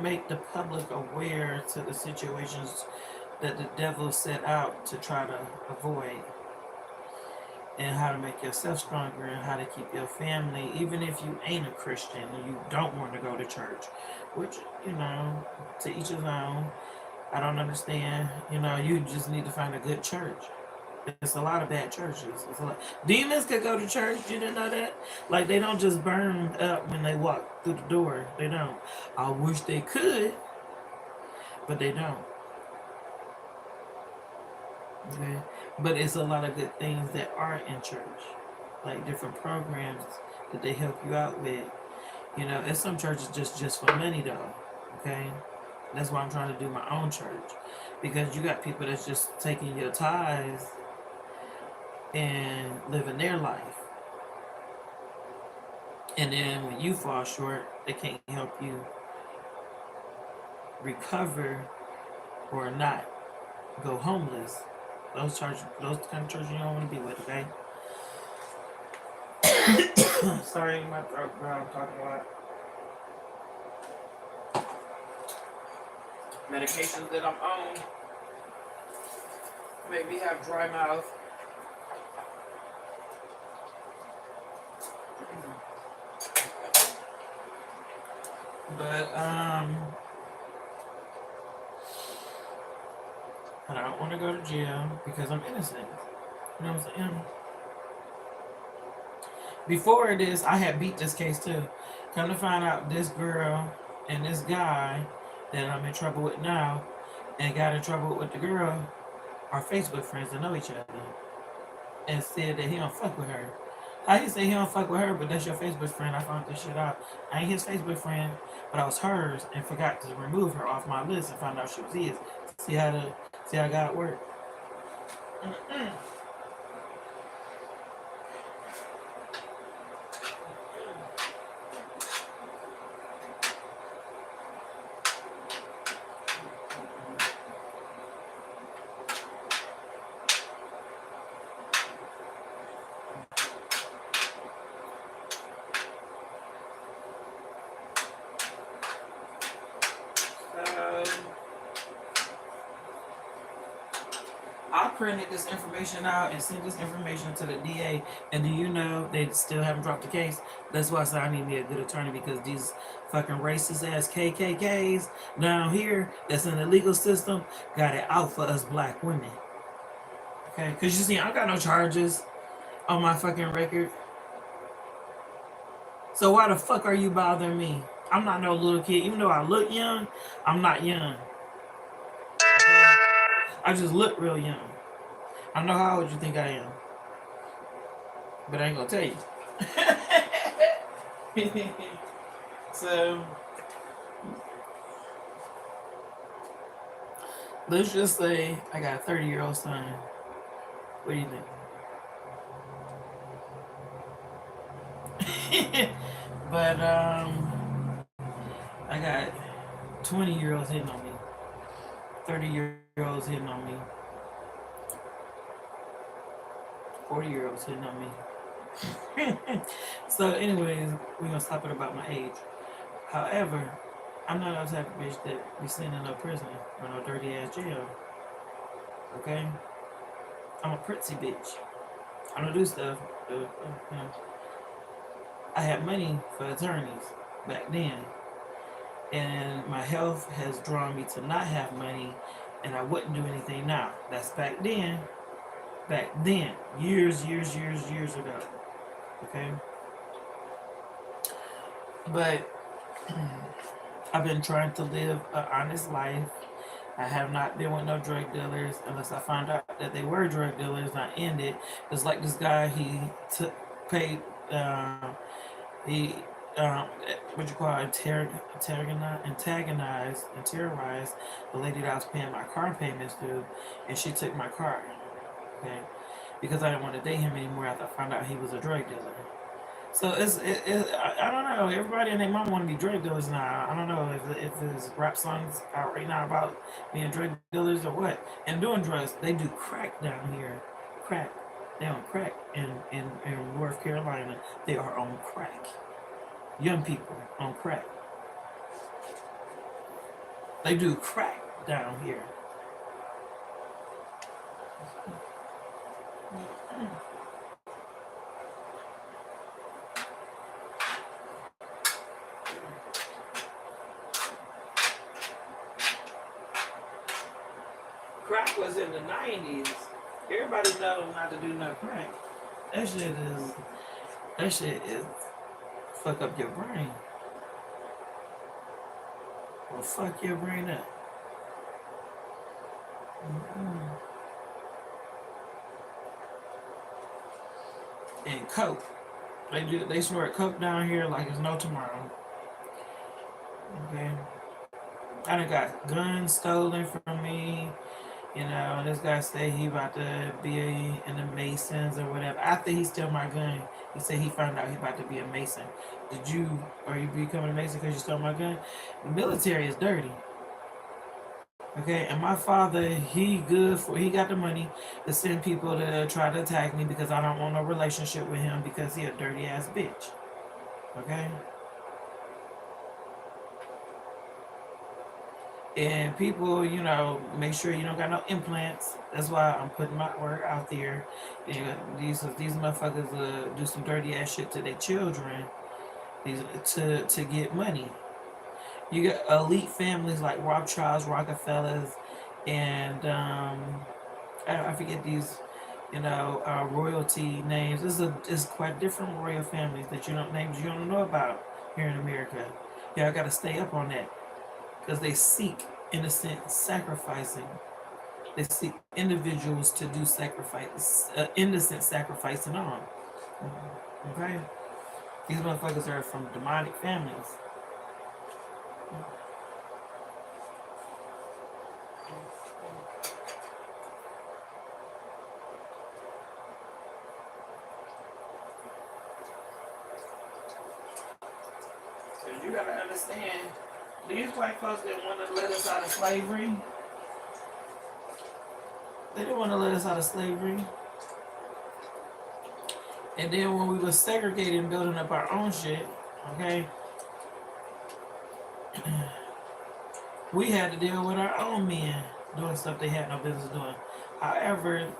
make the public aware to the situations that the devil set out to try to avoid. and how to make yourself stronger and how to keep your family, even if you ain't a Christian and you don't want to go to church, which, you know, to each his own. I don't understand. You know, you just need to find a good church. It's a lot of bad churches. It's a lot. Demons could go to church. You didn't know that? Like, they don't just burn up when they walk through the door. They don't. I wish they could, but they don't. Okay? But it's a lot of good things that are in church, like different programs that they help you out with. You know, and some churches just for money though. Okay, that's why I'm trying to do my own church, because you got people that's just taking your tithes and living their life, and then when you fall short, they can't help you recover or not go homeless. Those kind of churches you don't want to be with. Okay. Sorry, my throat, bro. I'm talking a lot. Medications that I'm on make me have dry mouth. But I don't want to go to jail because I'm innocent. You know what I'm saying? Before this, I had beat this case too. Come to find out, this girl and this guy that I'm in trouble with now, and got in trouble with the girl, are Facebook friends that know each other, and said that he don't fuck with her. How you say he don't fuck with her, but that's your Facebook friend? I found this shit out. I ain't his Facebook friend, but I was hers, and forgot to remove her off my list and found out she was his. See how God worked. I printed this information out and sent this information to the DA. And do you know they still haven't dropped the case? That's why I said I need me a good attorney, because these fucking racist ass KKKs down here that's in the legal system got it out for us black women. Okay? Because you see, I got no charges on my fucking record. So why the fuck are you bothering me? I'm not no little kid. Even though I look young, I'm not young. Okay? I just look real young. I know how old you think I am, but I ain't gonna tell you. So let's just say I got a 30-year-old son. What do you think? But I got 20-year-olds hitting on me, 30-year-olds hitting on me, 40-year-olds hitting on me. So anyways, we're gonna stop it about my age. However, I'm not a type of bitch that be sitting in no prison or no dirty ass jail. Okay? I'm a pretty bitch. I don't do stuff. You know. I had money for attorneys back then, and my health has drawn me to not have money, and I wouldn't do anything now. That's back then. Back then, years ago. Okay? But I've been trying to live an honest life. I have not been with no drug dealers unless I found out that they were drug dealers and I ended. It's like this guy, he paid, he, what you call it, antagonized and terrorized the lady that I was paying my car payments to, and she took my car, okay, because I didn't want to date him anymore after I found out he was a drug dealer. So I don't know. Everybody and their mom want to be drug dealers now. I don't know if there's rap songs out right now about being drug dealers or what. And doing drugs, they do crack down here. Crack. They on crack in North Carolina. They are on crack. Young people on crack. They do crack down here. crack was in the 90s. Everybody knows not to do no crack. That shit is that shit is fuck up your brain. Well, fuck your brain up. Mm-mm. And coke. They snort coke down here like it's no tomorrow. Okay. I done got guns stolen from me. You know, this guy said he about to be in the Masons or whatever. After he stole my gun, he said he found out he about to be a Mason. Are you becoming a Mason because you stole my gun? The military is dirty. Okay, and my father, he got the money to send people to try to attack me because I don't want no relationship with him because he a dirty ass bitch. Okay? And people, make sure you don't got no implants. That's why I'm putting my work out there. These motherfuckers do some dirty ass shit to their children to get money. You got elite families like Rothschilds, Rockefellers, and I forget these, royalty names. This is quite different royal families that you don't know about here in America. I gotta stay up on that because they seek innocent sacrificing. They seek individuals to do sacrifice, innocent sacrificing on. Okay, these motherfuckers are from demonic families. So you gotta understand, these white folks didn't want to let us out of slavery. They didn't want to let us out of slavery. And then when we were segregating, building up our own shit, okay, we had to deal with our own men doing stuff they had no business doing. However,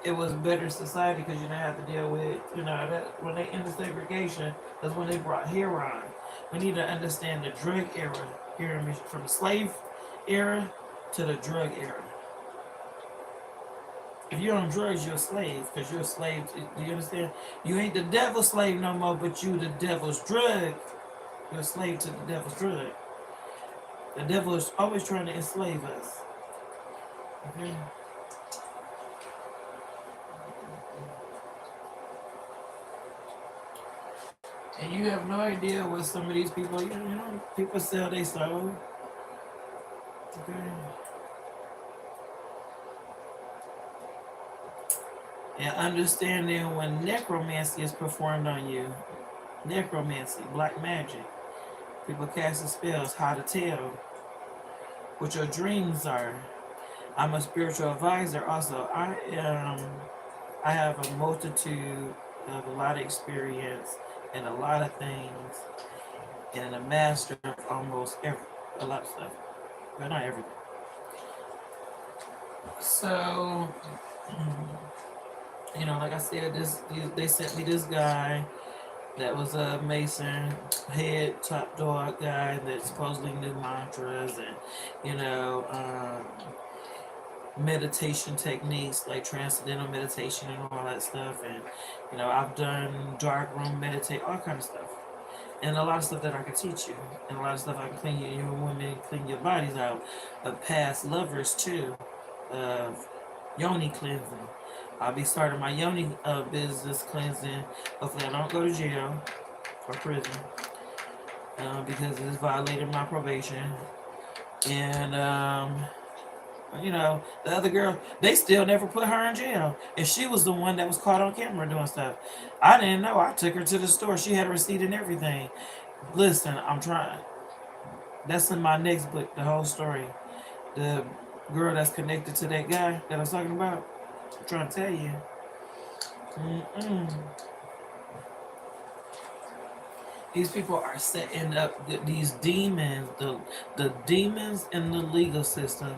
it was better society because you didn't have to deal with, that when they ended segregation, that's when they brought heroin. We need to understand the drug era here in Michigan, from the slave era to the drug era. If you're on drugs, you're a slave because you're a slave. Do you understand? You ain't the devil's slave no more, but you the devil's drug. You're a slave to the devil's drug. The devil is always trying to enslave us. Okay? And you have no idea what some of these people, people sell their soul. Okay? And understanding when necromancy is performed on you. Necromancy, black magic. People casting spells, how to tell what your dreams are. I'm a spiritual advisor also. I have a multitude of a lot of experience and a lot of things and a master of almost a lot of stuff. But not everything. So like I said, they sent me this guy that was a Mason head top dog guy that supposedly knew mantras and meditation techniques like transcendental meditation and all that stuff. And I've done dark room meditate, all kind of stuff, and a lot of stuff that I can teach you, and a lot of stuff I can clean you women, clean your bodies out of past lovers too, of yoni cleansing. I'll be starting my yoni business cleansing. Hopefully I don't go to jail or prison because it's violated my probation. And the other girl, they still never put her in jail, and she was the one that was caught on camera doing stuff. I didn't know. I took her to the store. She had a receipt and everything. Listen, I'm trying. That's in my next book, the whole story. The girl that's connected to that guy that I was talking about. I'm trying to tell you. These people are setting up these demons. The demons in the legal system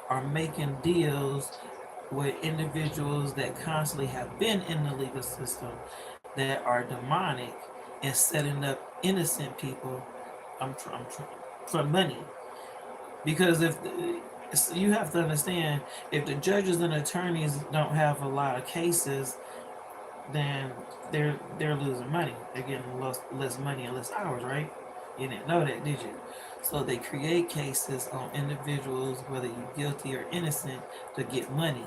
are making deals with individuals that constantly have been in the legal system that are demonic and setting up innocent people for money. Because You have to understand, if the judges and attorneys don't have a lot of cases, then they're losing money. They're getting less money and less hours, right? You didn't know that, did you? So they create cases on individuals, whether you're guilty or innocent, to get money.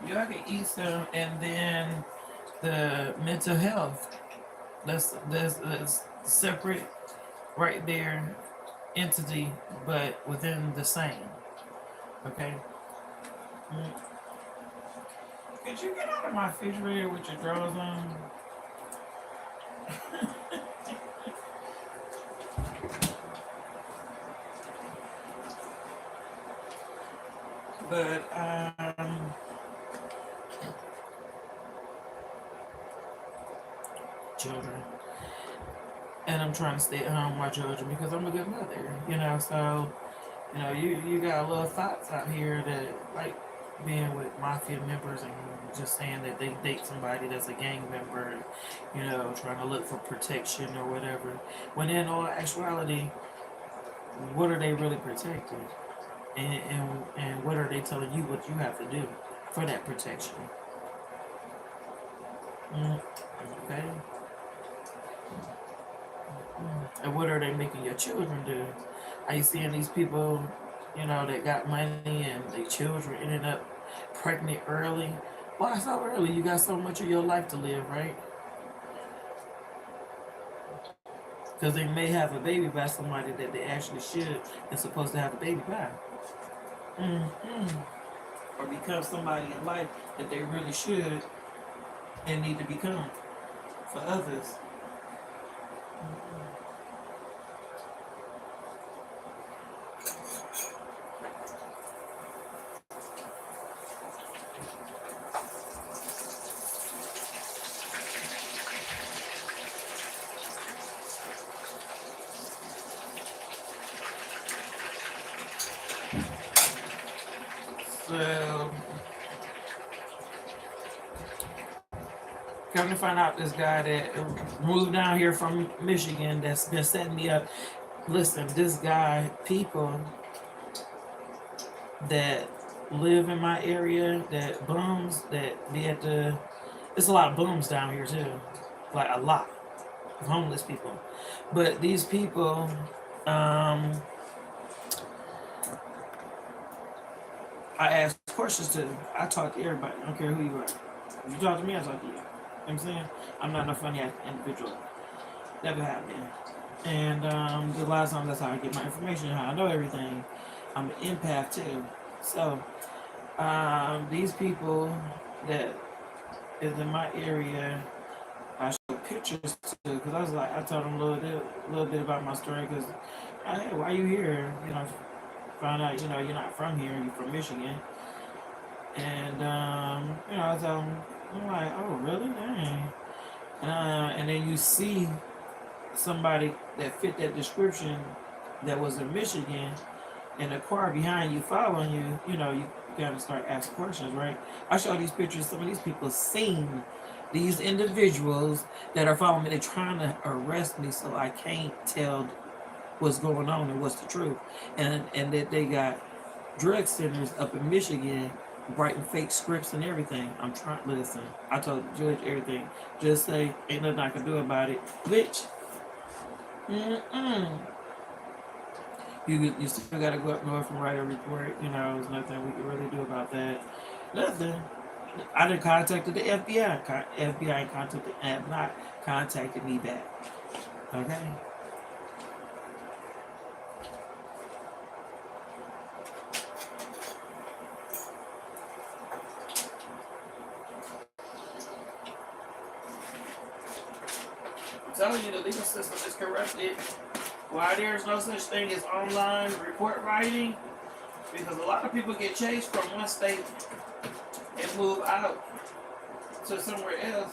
Y'all can eat some, and then the mental health. That's separate right there entity, but within the same. Okay. Mm. Could you get out of my refrigerator with your drawers on? But children, and I'm trying to stay at home with my children because I'm a good mother. So you got a little thoughts out here that like being with mafia members and just saying that they date somebody that's a gang member, trying to look for protection or whatever. When in all actuality, what are they really protecting? And what are they telling you what you have to do for that protection? Mm, okay. And what are they making your children do? Are you seeing these people, that got money and their children ended up pregnant early? Why so early? You got so much of your life to live, right? Because they may have a baby by somebody that they actually should and supposed to have a baby by. Mm-hmm. Or become somebody in life that they really should and need to become for others. So, come to find out, this guy that moved down here from Michigan that's been setting me up. Listen, this guy, people that live in my area, that bums, that be at the. There's a lot of bums down here too, like a lot of homeless people. But these people, um, I ask questions to. I talk to everybody. I don't care who you are. If you talk to me, I talk to you. You know what I'm saying? I'm not no funny individual. Never have been. And a lot of times that's how I get my information, how I know everything. I'm an empath too. So these people that is in my area, I show pictures to, because I told them a little bit about my story, because hey, why you here? Found out you're not from here, you're from Michigan, and I tell them, I'm like, oh really? Dang. And then you see somebody that fit that description that was in Michigan and the car behind you following you, you gotta start asking questions, right? I show these pictures, some of these people seen these individuals that are following me. They're trying to arrest me, so I can't tell what's going on and what's the truth. And that they got drug centers up in Michigan writing fake scripts and everything. I'm trying to listen. I told the judge everything. Just say ain't nothing I can do about it. Which you still gotta go up north and write a report. There's nothing we can really do about that. Nothing. I done contacted the FBI. FBI have not contacted me back. Okay. I'm telling you, the legal system is corrupted. why there's no such thing as online report writing, because a lot of people get chased from one state and move out to somewhere else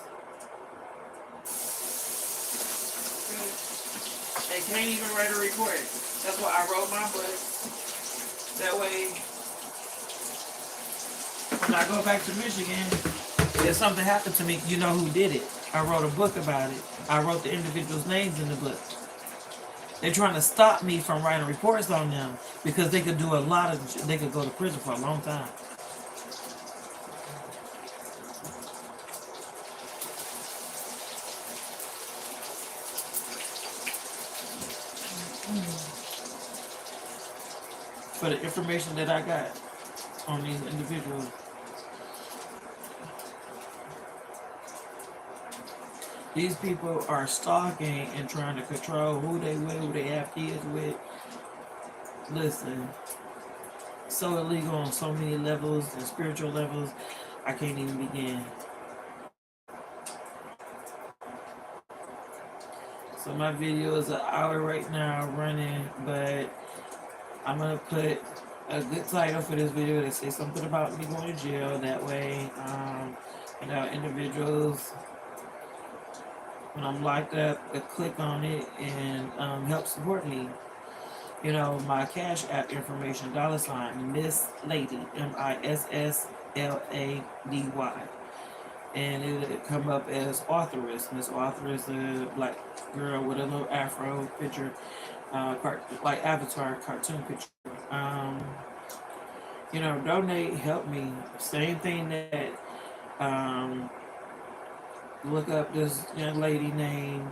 and can't even write a report. That's why I wrote my book. That way, when I go back to Michigan, if something happened to me, you know who did it. I wrote a book about it. I wrote the individuals' names in the book. They're trying to stop me from writing reports on them because they could do a lot of, they could go to prison for a long time. For the information that I got on these individuals. These people are stalking and trying to control who they with, who they have kids with. Listen, so illegal on so many levels and spiritual levels, I can't even begin. So my video is an hour right now running, but I'm gonna put a good title for this video that says something about me going to jail. That way, individuals, when I'm locked up, click on it and help support me. You know, my Cash App information, $ Miss Lady, MISSLADY. And it'll come up as authoress. Miss Authoress, a black girl with a little afro picture, like avatar cartoon picture. Donate, help me. Same thing that, look up this young lady named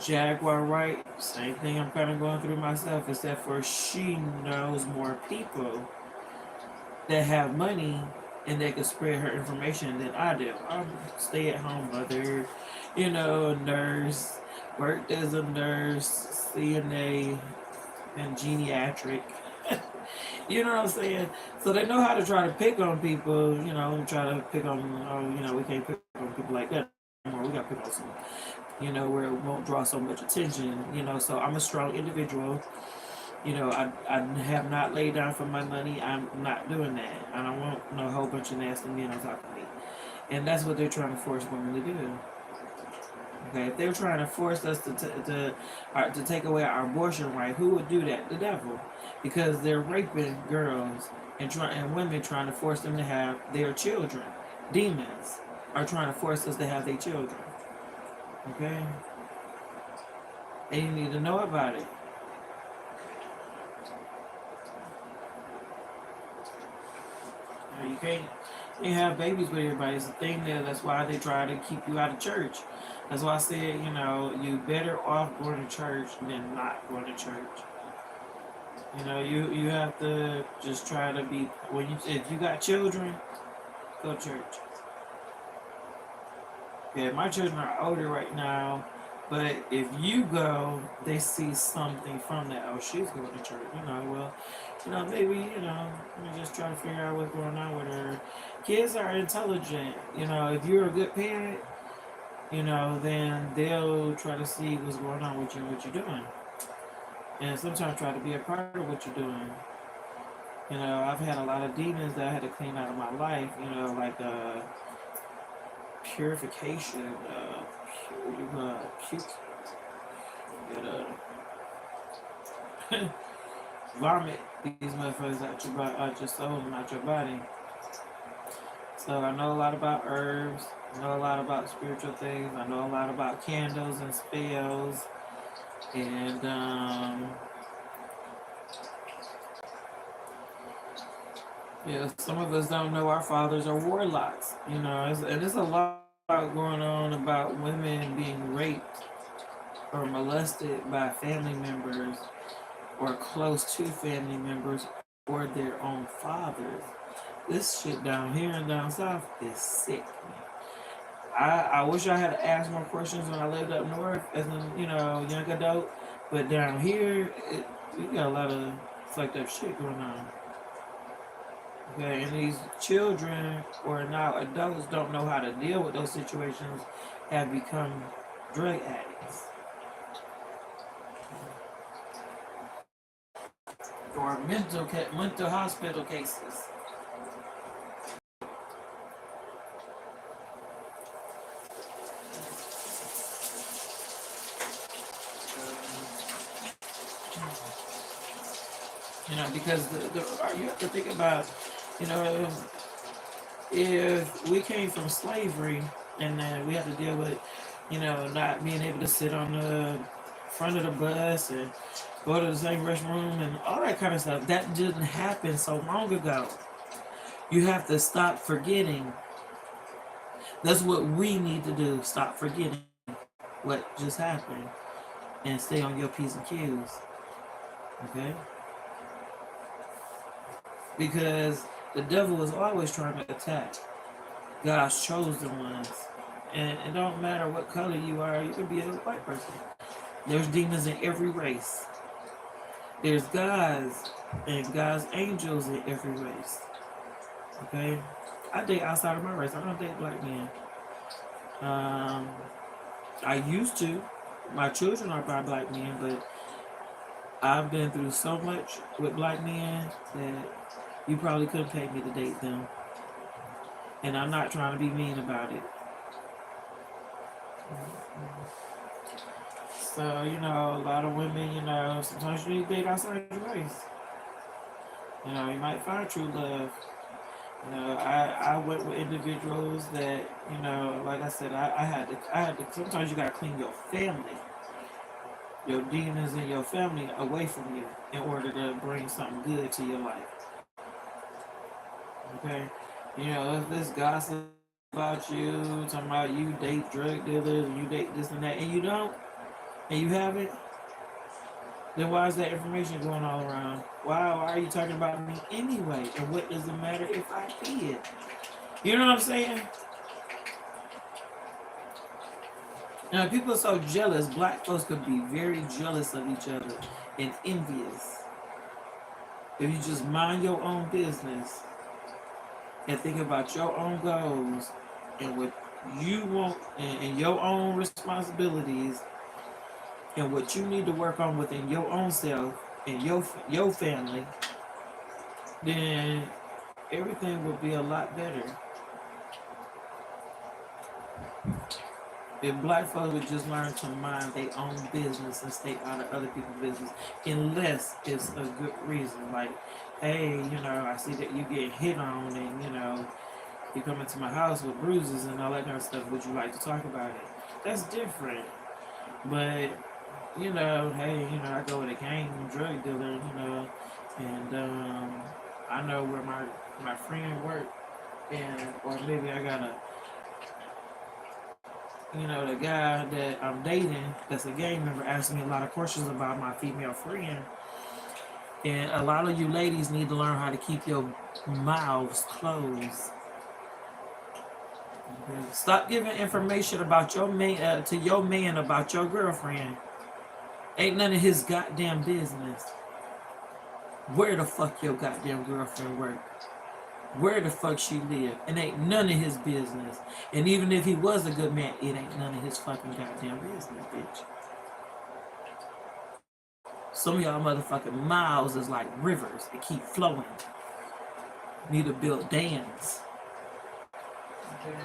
Jaguar Wright. Same thing I'm kind of going through myself, except for she knows more people that have money and they can spread her information than I do. I'm a stay-at-home mother, nurse, worked as a nurse, CNA, and geriatric. You know what I'm saying? So they know how to try to pick on people, try to pick on, we can't pick on people like that anymore. We got to pick on some, where it won't draw so much attention, so I'm a strong individual. I have not laid down for my money. I'm not doing that. I don't want no whole bunch of nasty men on top of me. And that's what they're trying to force women to do. Okay, if they're trying to force us to take away our abortion right, who would do that? The devil. Because they're raping girls and women trying to force them to have their children. Demons are trying to force us to have their children. Okay? And you need to know about it. You can't have babies with everybody. It's a thing there. That's why they try to keep you out of church. That's why I said, you better off going to church than not going to church. You have to just try to be, if you got children, go to church. Yeah, my children are older right now, but if you go, they see something from that. Oh, she's going to church. Maybe, let me just try to figure out what's going on with her. Kids are intelligent. If you're a good parent, then they'll try to see what's going on with you and what you're doing. And sometimes try to be a part of what you're doing. I've had a lot of demons that I had to clean out of my life, like purification, vomit these motherfuckers out your soul and out your body. So I know a lot about herbs, I know a lot about spiritual things, I know a lot about candles and spells, and some of us don't know our fathers are warlocks, and there's a lot going on about women being raped or molested by family members or close to family members or their own fathers. This shit down here and down south is sick. I wish I had asked more questions when I lived up north as a young adult, but down here we got a lot of fucked up shit going on. Okay, and these children or now adults don't know how to deal with those situations, have become drug addicts. or mental hospital cases. Because you have to think about, you know, if we came from slavery and then we have to deal with, not being able to sit on the front of the bus and go to the same restroom and all that kind of stuff, that didn't happen so long ago. You have to stop forgetting. That's what we need to do. Stop forgetting what just happened and stay on your P's and Q's. Okay? Because the devil is always trying to attack God's chosen ones. And it don't matter what color you are, you could be a white person. There's demons in every race. There's gods and God's angels in every race. Okay? I date outside of my race. I don't date black men. I used to. My children are by black men, but I've been through so much with black men that you probably couldn't pay me to date them. And I'm not trying to be mean about it. So, a lot of women, sometimes you need to date outside your race. You might find true love. I went with individuals that, like I said, I had to, sometimes you got to clean your family, your demons in your family away from you in order to bring something good to your life. Okay? If this gossip about you, talking about you date drug dealers, and you date this and that, and you don't, and you haven't, then why is that information going all around? Why are you talking about me anyway? And what does it matter if I did? You know what I'm saying? Now, people are so jealous. Black folks could be very jealous of each other and envious. If you just mind your own business and think about your own goals and what you want and your own responsibilities and what you need to work on within your own self and your family, then everything would be a lot better. If black folks would just learn to mind their own business and stay out of other people's business, unless it's a good reason, like, hey, I see that you get hit on, and you come into my house with bruises and all that kind of stuff. Would you like to talk about it? That's different. But hey, I go with a gang drug dealer, and I know where my friend worked, and or maybe I got the guy that I'm dating that's a gang member asked me a lot of questions about my female friend. And a lot of you ladies need to learn how to keep your mouths closed. Okay. Stop giving information about your man to your man about your girlfriend. Ain't none of his goddamn business. Where the fuck your goddamn girlfriend work? Where the fuck she live? It ain't none of his business. And even if he was a good man, it ain't none of his fucking goddamn business, bitch. Some of y'all motherfucking mouths is like rivers. They keep flowing. Need to build dams. Okay.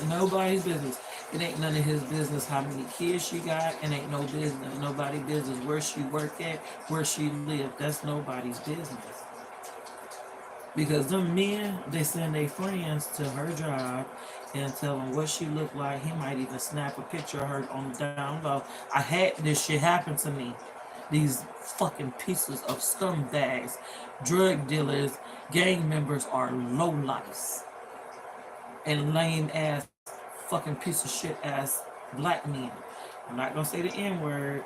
Nobody's business. It ain't none of his business how many kids she got. It ain't no business. Nobody's business where she work at, where she live. That's nobody's business. Because them men, they send their friends to her job and tell them what she look like. He might even snap a picture of her on the down low. I had this shit happen to me. These fucking pieces of scumbags, drug dealers, gang members are lowlifes and lame ass fucking piece of shit ass black men. I'm not gonna say the N word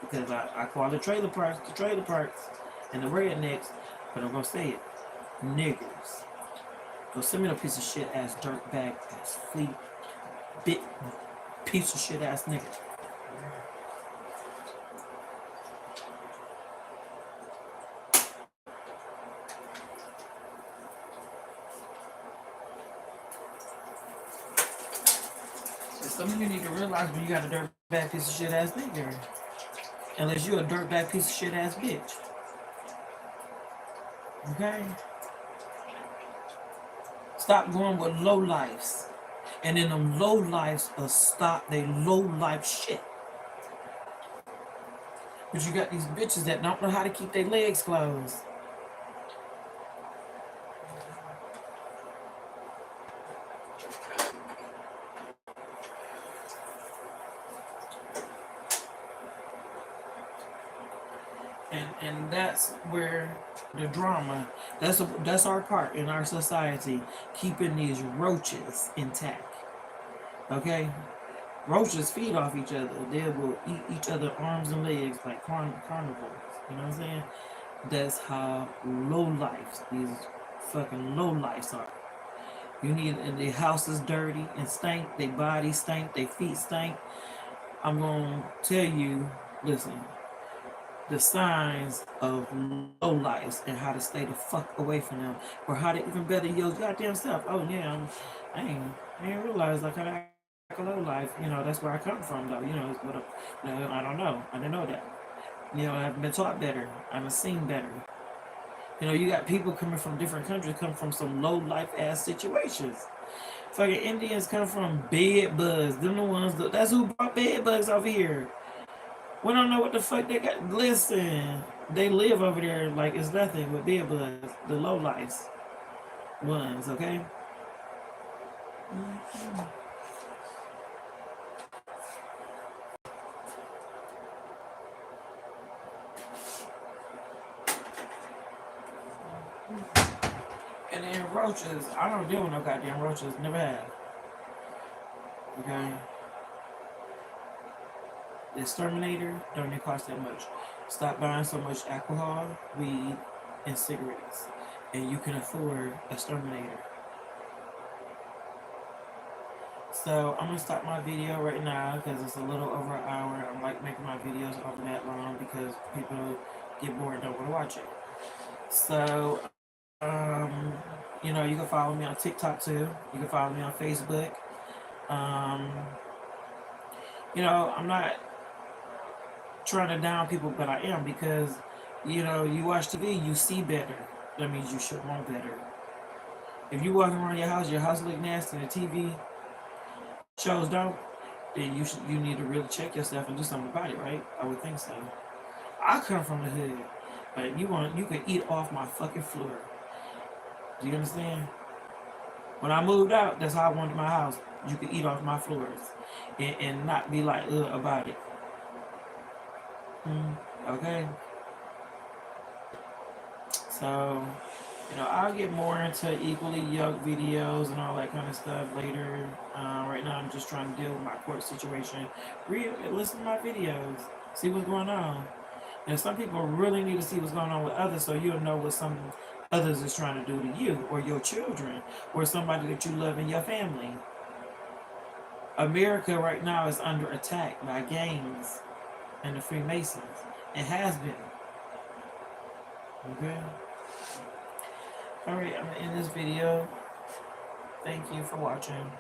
because I call the trailer parks and the rednecks, but I'm gonna say it. Niggers. Go send me a piece of shit ass dirtbag ass flea bit piece of shit ass nigga. Some of you need to realize when you got a dirtbag piece of shit ass nigga. Unless you're a dirtbag piece of shit ass bitch. Okay? Stop going with low lives. And then them low lives will stop they low life shit. But you got these bitches that don't know how to keep their legs closed. And that's where the drama, that's our part in our society, keeping these roaches intact. Okay? Roaches feed off each other. They will eat each other arms and legs like carnivores. You know what I'm saying? That's how low lives these fucking low lives are. You need, and their house is dirty and stink, their bodies stink, their feet stink. I'm gonna tell you, listen, the signs of low lives and how to stay the fuck away from them, or how to even better your goddamn self. Oh yeah, I ain't realize like how a low life. You know, that's where I come from though. You know, I don't know. I didn't know that. You know, I've been taught better. I've seen better. You know, you got people coming from different countries, come from some low life ass situations. Fucking Indians come from bed bugs. Them the ones that's who brought bed bugs over here. We don't know what the fuck they got. Listen, they live over there like it's nothing with bed bugs. The low life ones, okay? Mm-hmm. And then roaches, I don't deal with no goddamn roaches. Never have. Okay? The exterminator don't even cost that much. Stop buying so much alcohol, weed, and cigarettes. And you can afford a exterminator. So I'm gonna stop my video right now because it's a little over an hour. I like making my videos over that long because people get bored and don't want to watch it. So you know, you can follow me on TikTok too. You can follow me on Facebook. Um, you know, I'm not trying to down people, but I am because, you know, you watch TV, you see better. That means you should want better. If you walking around your house look nasty, and the TV shows don't, then you need to really check yourself and do something about it, right? I would think so. I come from the hood, but you can eat off my fucking floor. Do you understand? When I moved out, that's how I wanted my house. You could eat off my floors and not be like about it. Okay? So, you know, I'll get more into equally yoked videos and all that kind of stuff later. Right now, I'm just trying to deal with my court situation. Listen to my videos. See what's going on. And some people really need to see what's going on with others so you'll know what some others is trying to do to you or your children or somebody that you love in your family. America right now is under attack by gangs and the Freemasons. It has been. Okay? Alright, I'm going to end this video. Thank you for watching.